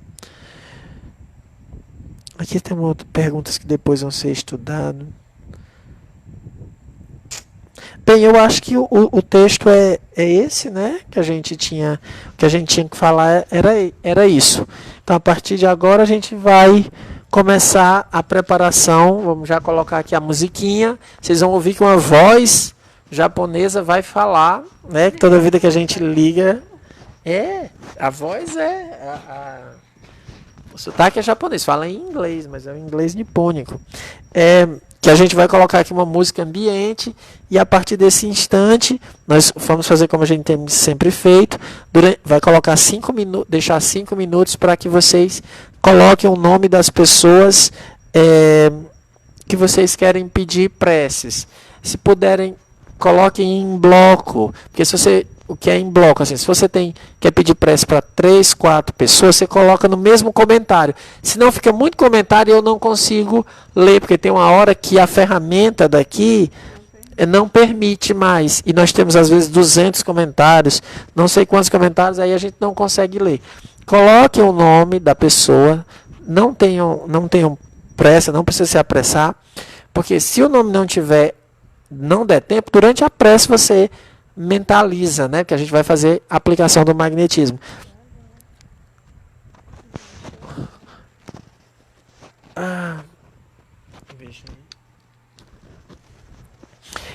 Aqui tem perguntas que depois vão ser estudadas. Bem, eu acho que o texto é esse, né? Que a gente tinha que falar era isso. Então, a partir de agora, a gente vai começar a preparação. Vamos já colocar aqui a musiquinha. Vocês vão ouvir que uma voz japonesa vai falar, né? Que toda vida que a gente liga, a voz o sotaque é japonês, fala em inglês, mas é um inglês nipônico. Que a gente vai colocar aqui uma música ambiente e a partir desse instante nós vamos fazer como a gente tem sempre feito. Vai colocar 5 minutos, deixar 5 minutos para que vocês coloquem o nome das pessoas que vocês querem pedir preces. Se puderem, coloquem em bloco, porque o que é em bloco, assim, se você quer pedir prece para 3, 4 pessoas, você coloca no mesmo comentário. Se não fica muito comentário, eu não consigo ler, porque tem uma hora que a ferramenta daqui não permite mais. E nós temos às vezes 200 comentários, não sei quantos comentários, aí a gente não consegue ler. Coloquem o nome da pessoa, não tenham pressa, não precisa se apressar, porque se o nome não der tempo, durante a prece você mentaliza, né? Porque a gente vai fazer a aplicação do magnetismo.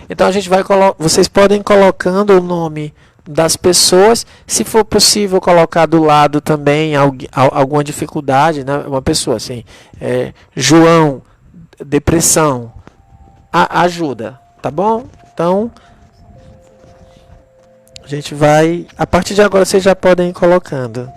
Então a gente vai vocês podem ir colocando o nome das pessoas. Se for possível colocar do lado também alguma dificuldade, né? Uma pessoa assim, João, depressão, ajuda, tá bom? Então, a gente vai, a partir de agora vocês já podem ir colocando.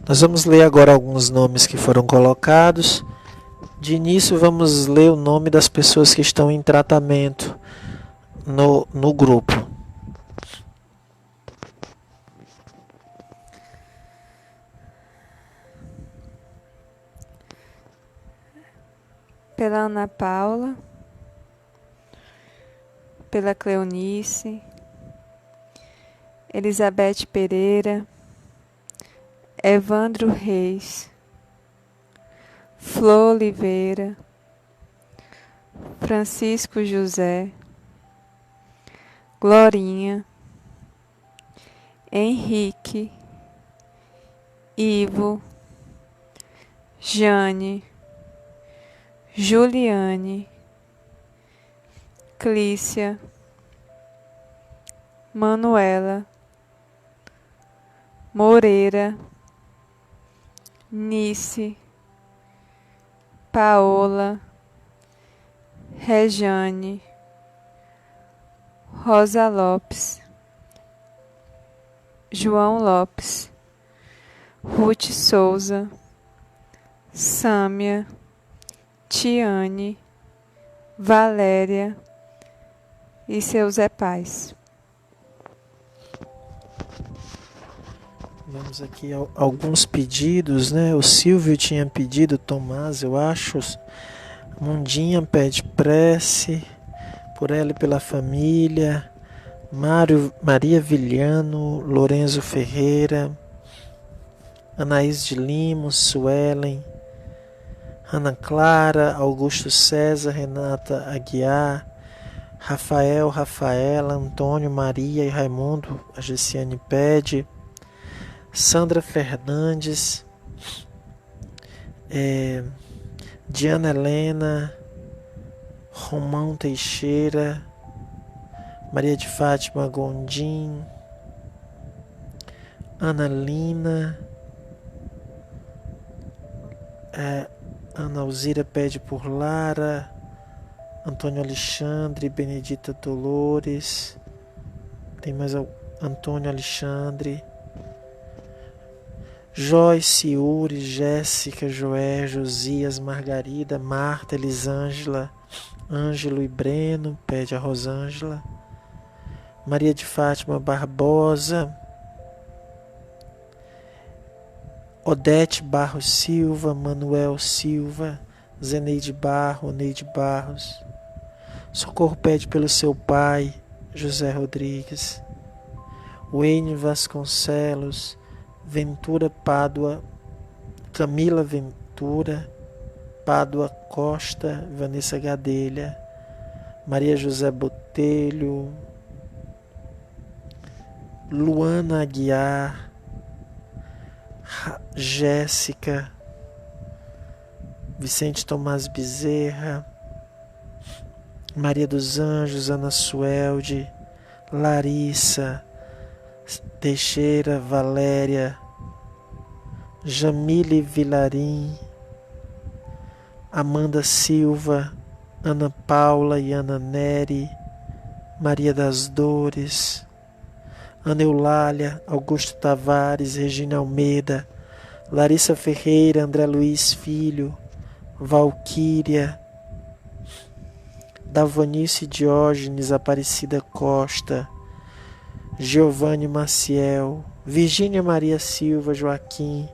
Nós vamos ler agora alguns nomes que foram colocados. De início, vamos ler o nome das pessoas que estão em tratamento no grupo. Pela Ana Paula, pela Cleonice, Elizabeth Pereira, Evandro Reis, Flor Oliveira, Francisco José, Glorinha, Henrique, Ivo, Jane, Juliane, Clícia, Manuela, Moreira, Nice, Paola, Rejane, Rosa Lopes, João Lopes, Ruth Souza, Sâmia, Tiane, Valéria e seu Zé Paz. Vamos aqui a alguns pedidos, né? O Silvio tinha pedido, Tomás, eu acho. Mundinha pede prece por ela e pela família. Maria Vilhano, Lorenzo Ferreira, Anaís de Lemos, Suelen, Ana Clara, Augusto César, Renata Aguiar, Rafaela, Antônio, Maria e Raimundo, a Gessiane pede, Sandra Fernandes, Diana Helena, Romão Teixeira, Maria de Fátima Gondim, Ana Lina, Ana Alzira pede por Lara, Antônio Alexandre, Benedita Dolores, tem mais Antônio Alexandre, Joyce, Yuri, Jéssica, Joé, Josias, Margarida, Marta, Elisângela, Ângelo e Breno, pede a Rosângela, Maria de Fátima Barbosa, Odete Barros Silva, Manuel Silva, Zeneide Barro, Neide Barros, Socorro pede pelo seu pai, José Rodrigues, Wayne Vasconcelos, Ventura Pádua, Camila Ventura, Pádua Costa, Vanessa Gadelha, Maria José Botelho, Luana Aguiar, Jéssica, Vicente Tomás Bezerra, Maria dos Anjos, Ana Suelde, Larissa Teixeira, Valéria, Jamile Vilarim, Amanda Silva, Ana Paula e Ana Nery, Maria das Dores, Ana Eulália, Augusto Tavares, Regina Almeida, Larissa Ferreira, André Luiz Filho, Valquíria, Davonice Diógenes, Aparecida Costa, Giovanni Maciel, Virgínia Maria Silva, Joaquim,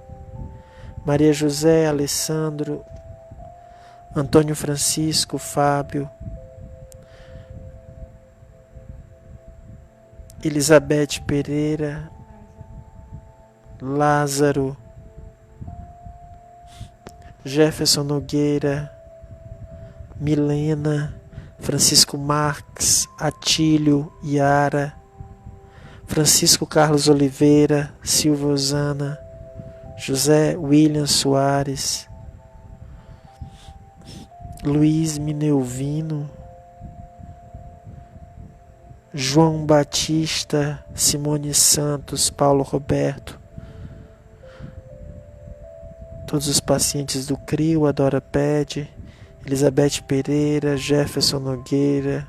Maria José, Alessandro, Antônio Francisco, Fábio, Elizabeth Pereira, Lázaro, Jefferson Nogueira, Milena, Francisco Marques, Atílio, Yara, Francisco Carlos Oliveira, Silva Osana, José William Soares, Luiz Mineuvino, João Batista, Simone Santos, Paulo Roberto, todos os pacientes do CRIO, Adora Pede, Elizabeth Pereira, Jefferson Nogueira,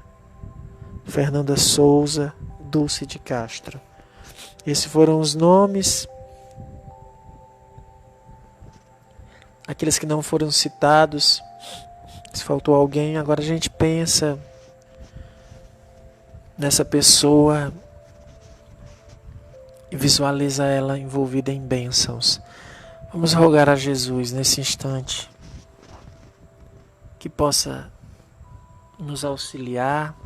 Fernanda Souza, Dulce de Castro. Esses foram os nomes. Aqueles que não foram citados, se faltou alguém, agora a gente pensa nessa pessoa e visualiza ela envolvida em bênçãos. Vamos rogar a Jesus nesse instante que possa nos auxiliar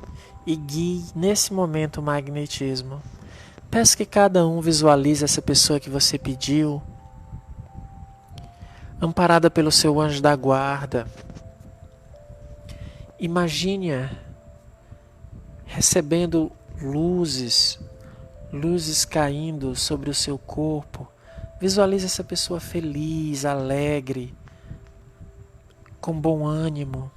e guie nesse momento o magnetismo. Peço que cada um visualize essa pessoa que você pediu amparada pelo seu anjo da guarda. Imagine-a recebendo luzes caindo sobre o seu corpo. Visualize essa pessoa feliz, alegre, com bom ânimo.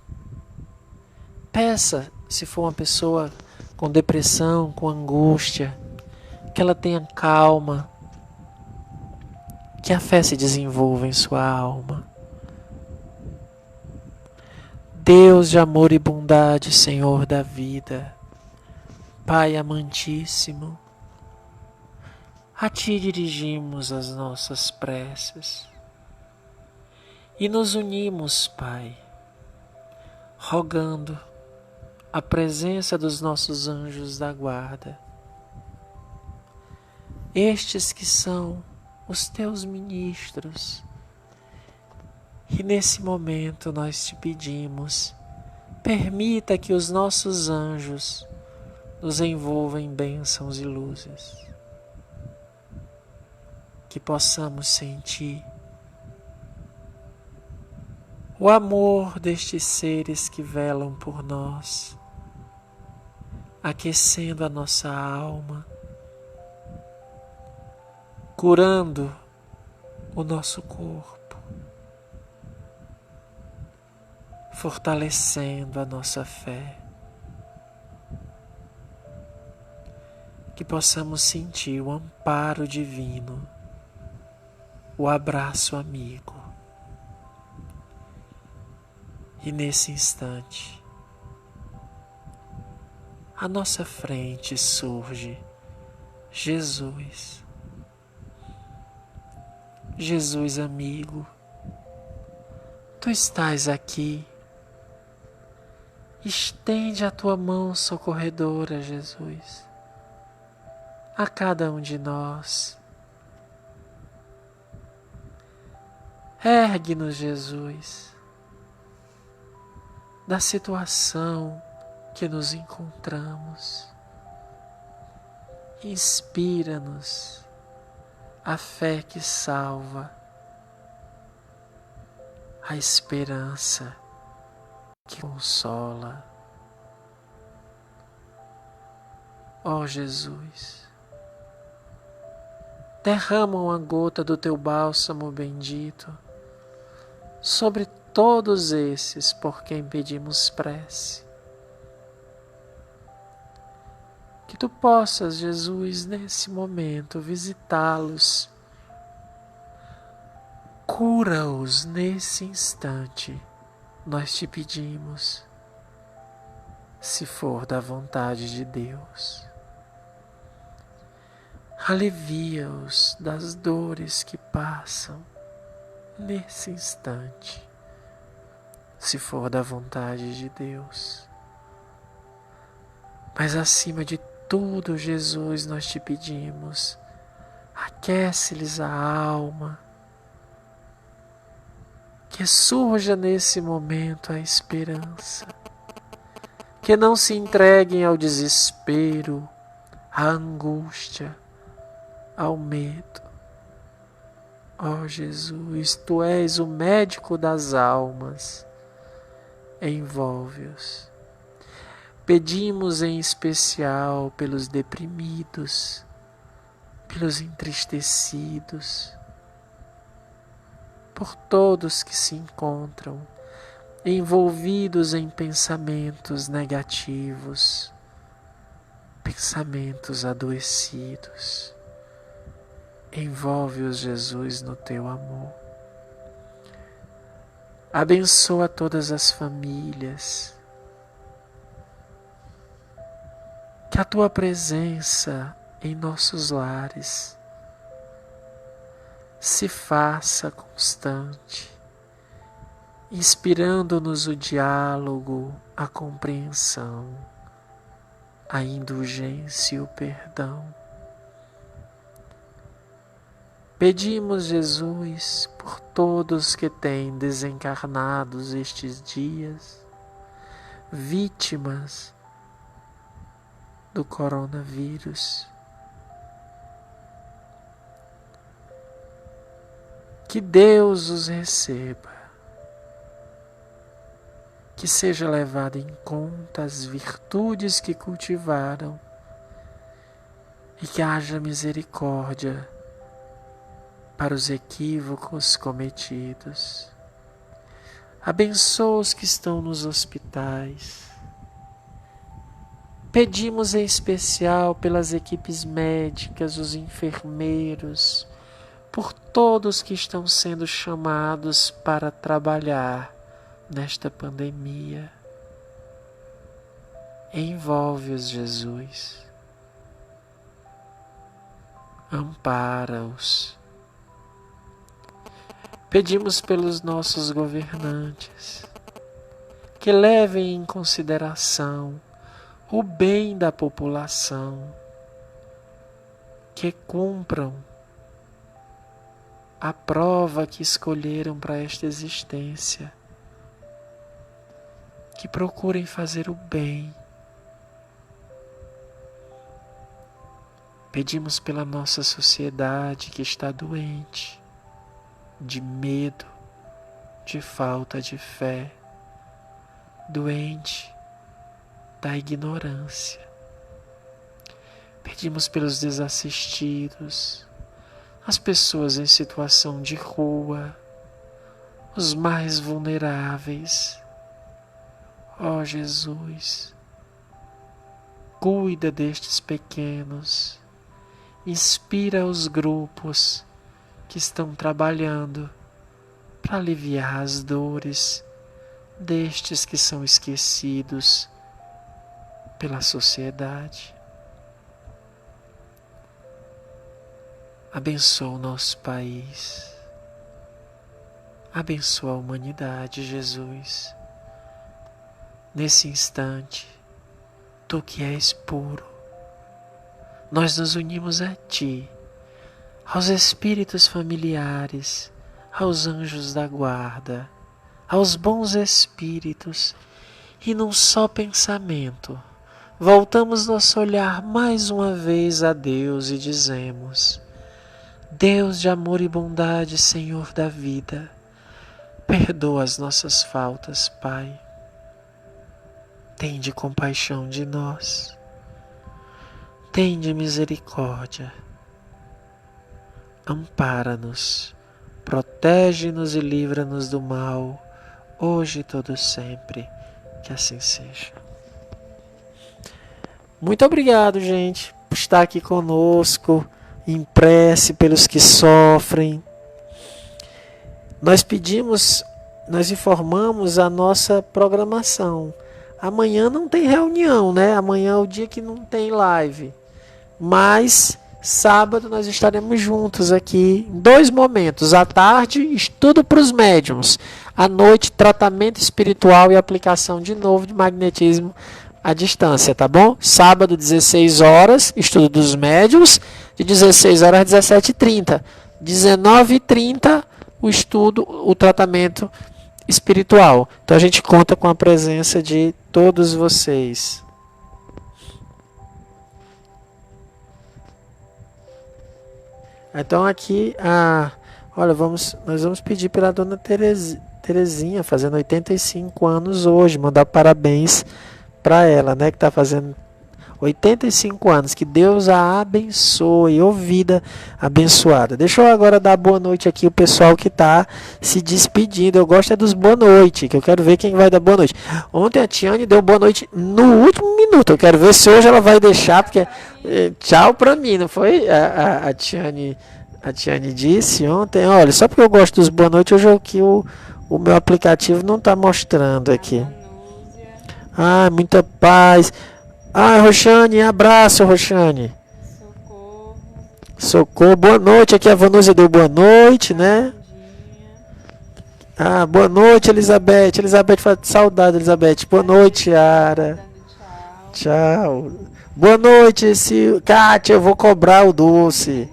Peça, se for uma pessoa com depressão, com angústia, que ela tenha calma, que a fé se desenvolva em sua alma. Deus de amor e bondade, Senhor da vida, Pai amantíssimo, a Ti dirigimos as nossas preces e nos unimos, Pai, rogando a presença dos nossos anjos da guarda, estes que são os Teus ministros. E nesse momento nós te pedimos, permita que os nossos anjos nos envolvam em bênçãos e luzes. Que possamos sentir o amor destes seres que velam por nós, aquecendo a nossa alma, curando o nosso corpo, fortalecendo a nossa fé. Que possamos sentir o amparo divino, o abraço amigo. E nesse instante, à nossa frente surge Jesus. Jesus amigo, Tu estás aqui. Estende a Tua mão socorredora, Jesus, a cada um de nós. Ergue-nos, Jesus, da situação que nos encontramos. Inspira-nos a fé que salva, a esperança que consola. Ó Jesus, derrama uma gota do Teu bálsamo bendito sobre todos esses por quem pedimos prece. Que Tu possas, Jesus, nesse momento visitá-los. Cura-os nesse instante, nós te pedimos, se for da vontade de Deus. Alivia-os das dores que passam nesse instante, se for da vontade de Deus. Mas acima de tudo, Jesus, nós te pedimos, aquece-lhes a alma, que surja nesse momento a esperança, que não se entreguem ao desespero, à angústia, ao medo. Ó Jesus, Tu és o médico das almas, envolve-os. Pedimos em especial pelos deprimidos, pelos entristecidos, por todos que se encontram envolvidos em pensamentos negativos, pensamentos adoecidos. Envolve-os, Jesus, no Teu amor. Abençoa todas as famílias. Que a Tua presença em nossos lares se faça constante, inspirando-nos o diálogo, a compreensão, a indulgência e o perdão. Pedimos, Jesus, por todos que têm desencarnados estes dias, vítimas do coronavírus. Que Deus os receba. Que seja levado em conta as virtudes que cultivaram e que haja misericórdia para os equívocos cometidos. Abençoa os que estão nos hospitais. Pedimos em especial pelas equipes médicas, os enfermeiros, por todos que estão sendo chamados para trabalhar nesta pandemia. Envolve-os, Jesus. Ampara-os. Pedimos pelos nossos governantes, que levem em consideração o bem da população, que cumpram a prova que escolheram para esta existência, que procurem fazer o bem. Pedimos pela nossa sociedade que está doente, de medo, de falta de fé, doente da ignorância. Pedimos pelos desassistidos, as pessoas em situação de rua, os mais vulneráveis. Ó Jesus, cuida destes pequenos, inspira os grupos que estão trabalhando para aliviar as dores destes que são esquecidos pela sociedade. Abençoa o nosso país. Abençoa a humanidade, Jesus. Nesse instante, Tu que és puro, nós nos unimos a Ti, aos espíritos familiares, aos anjos da guarda, aos bons espíritos, e num só pensamento, voltamos nosso olhar mais uma vez a Deus e dizemos: Deus de amor e bondade, Senhor da vida, perdoa as nossas faltas, Pai. Tende compaixão de nós. Tende misericórdia. Ampara-nos, protege-nos e livra-nos do mal, hoje e todo sempre. Que assim seja. Muito obrigado, gente, por estar aqui conosco, em prece pelos que sofrem. Nós informamos a nossa programação. Amanhã não tem reunião, né? Amanhã é o dia que não tem live. Mas sábado nós estaremos juntos aqui em 2 momentos. À tarde, estudo para os médiums. À noite, tratamento espiritual e aplicação de novo de magnetismo à distância, tá bom? Sábado, 16 horas, estudo dos médiums. De 16 horas às 17h30. 19h30, o estudo, o tratamento espiritual. Então a gente conta com a presença de todos vocês. Então aqui, olha, nós vamos pedir pela dona Terezinha, fazendo 85 anos hoje, mandar parabéns para ela, né, que está fazendo 85 anos, que Deus a abençoe, ô vida abençoada. Deixa eu agora dar boa noite aqui o pessoal que está se despedindo. Eu gosto dos boa noite, que eu quero ver quem vai dar boa noite. Ontem a Tiane deu boa noite no último minuto, eu quero ver se hoje ela vai deixar, porque tchau pra mim, não foi? A Tiane disse ontem, olha, só porque eu gosto dos boa noite, hoje aqui o meu aplicativo não está mostrando aqui. Ai, muita paz. Ai, Roxane, abraço, Roxane. Socorro, boa noite. Aqui a Vanúzia deu boa noite, né? Boa noite, Elizabeth. Elizabeth, fala saudade, Elizabeth. Boa noite, Yara. Tchau. Boa noite, Kátia, eu vou cobrar o doce.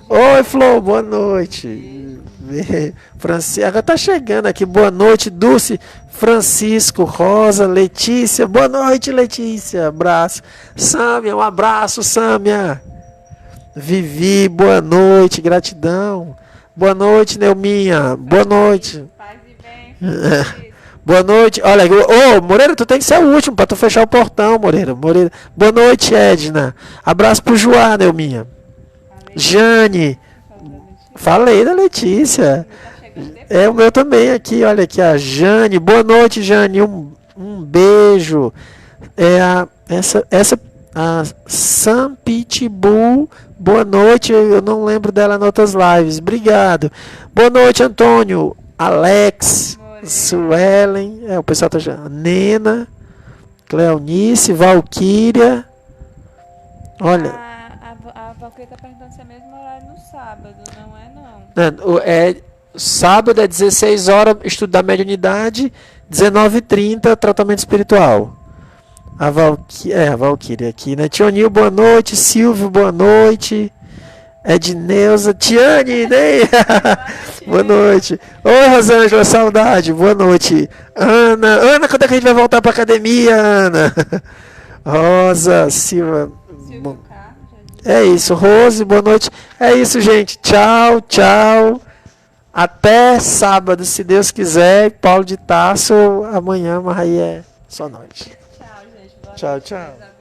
Oi, Flor, boa noite. Francisca tá chegando aqui. Boa noite, Dulce, Francisco, Rosa, Letícia. Boa noite, Letícia. Abraço. Sâmia, um abraço, Sâmia. Vivi, boa noite, gratidão. Boa noite, Neuminha. Boa noite. Paz e bem. Boa noite. Olha, Moreira, tu tem que ser o último para tu fechar o portão, Moreira. Boa noite, Edna. Abraço pro Joá, Neuminha. Jane. Falei da Letícia. É o meu também aqui, olha aqui, a Jane. Boa noite, Jane. Um beijo. A Sam Pitbull. Boa noite. Eu não lembro dela em outras lives. Obrigado. Boa noite, Antônio. Alex. Suelen. O pessoal tá já. Nena. Cleonice. Valquíria. Olha. A Valquíria tá perguntando se é mesmo horário no sábado. Não é, não. Sábado é 16 horas, estudo da mediunidade. 19h30, tratamento espiritual. A Valquíria aqui, né? Tionil, boa noite. Silvio, boa noite. Edneuza, Tiane, né? Boa noite. Oi, Rosângela, saudade. Boa noite. Ana, quando é que a gente vai voltar pra academia, Ana? Rosa, Silva. É isso, Rose, boa noite. É isso, gente. Tchau, tchau. Até sábado, se Deus quiser. Paulo de Tarso, amanhã, mas aí é só noite. Tchau, gente. Tchau, tchau.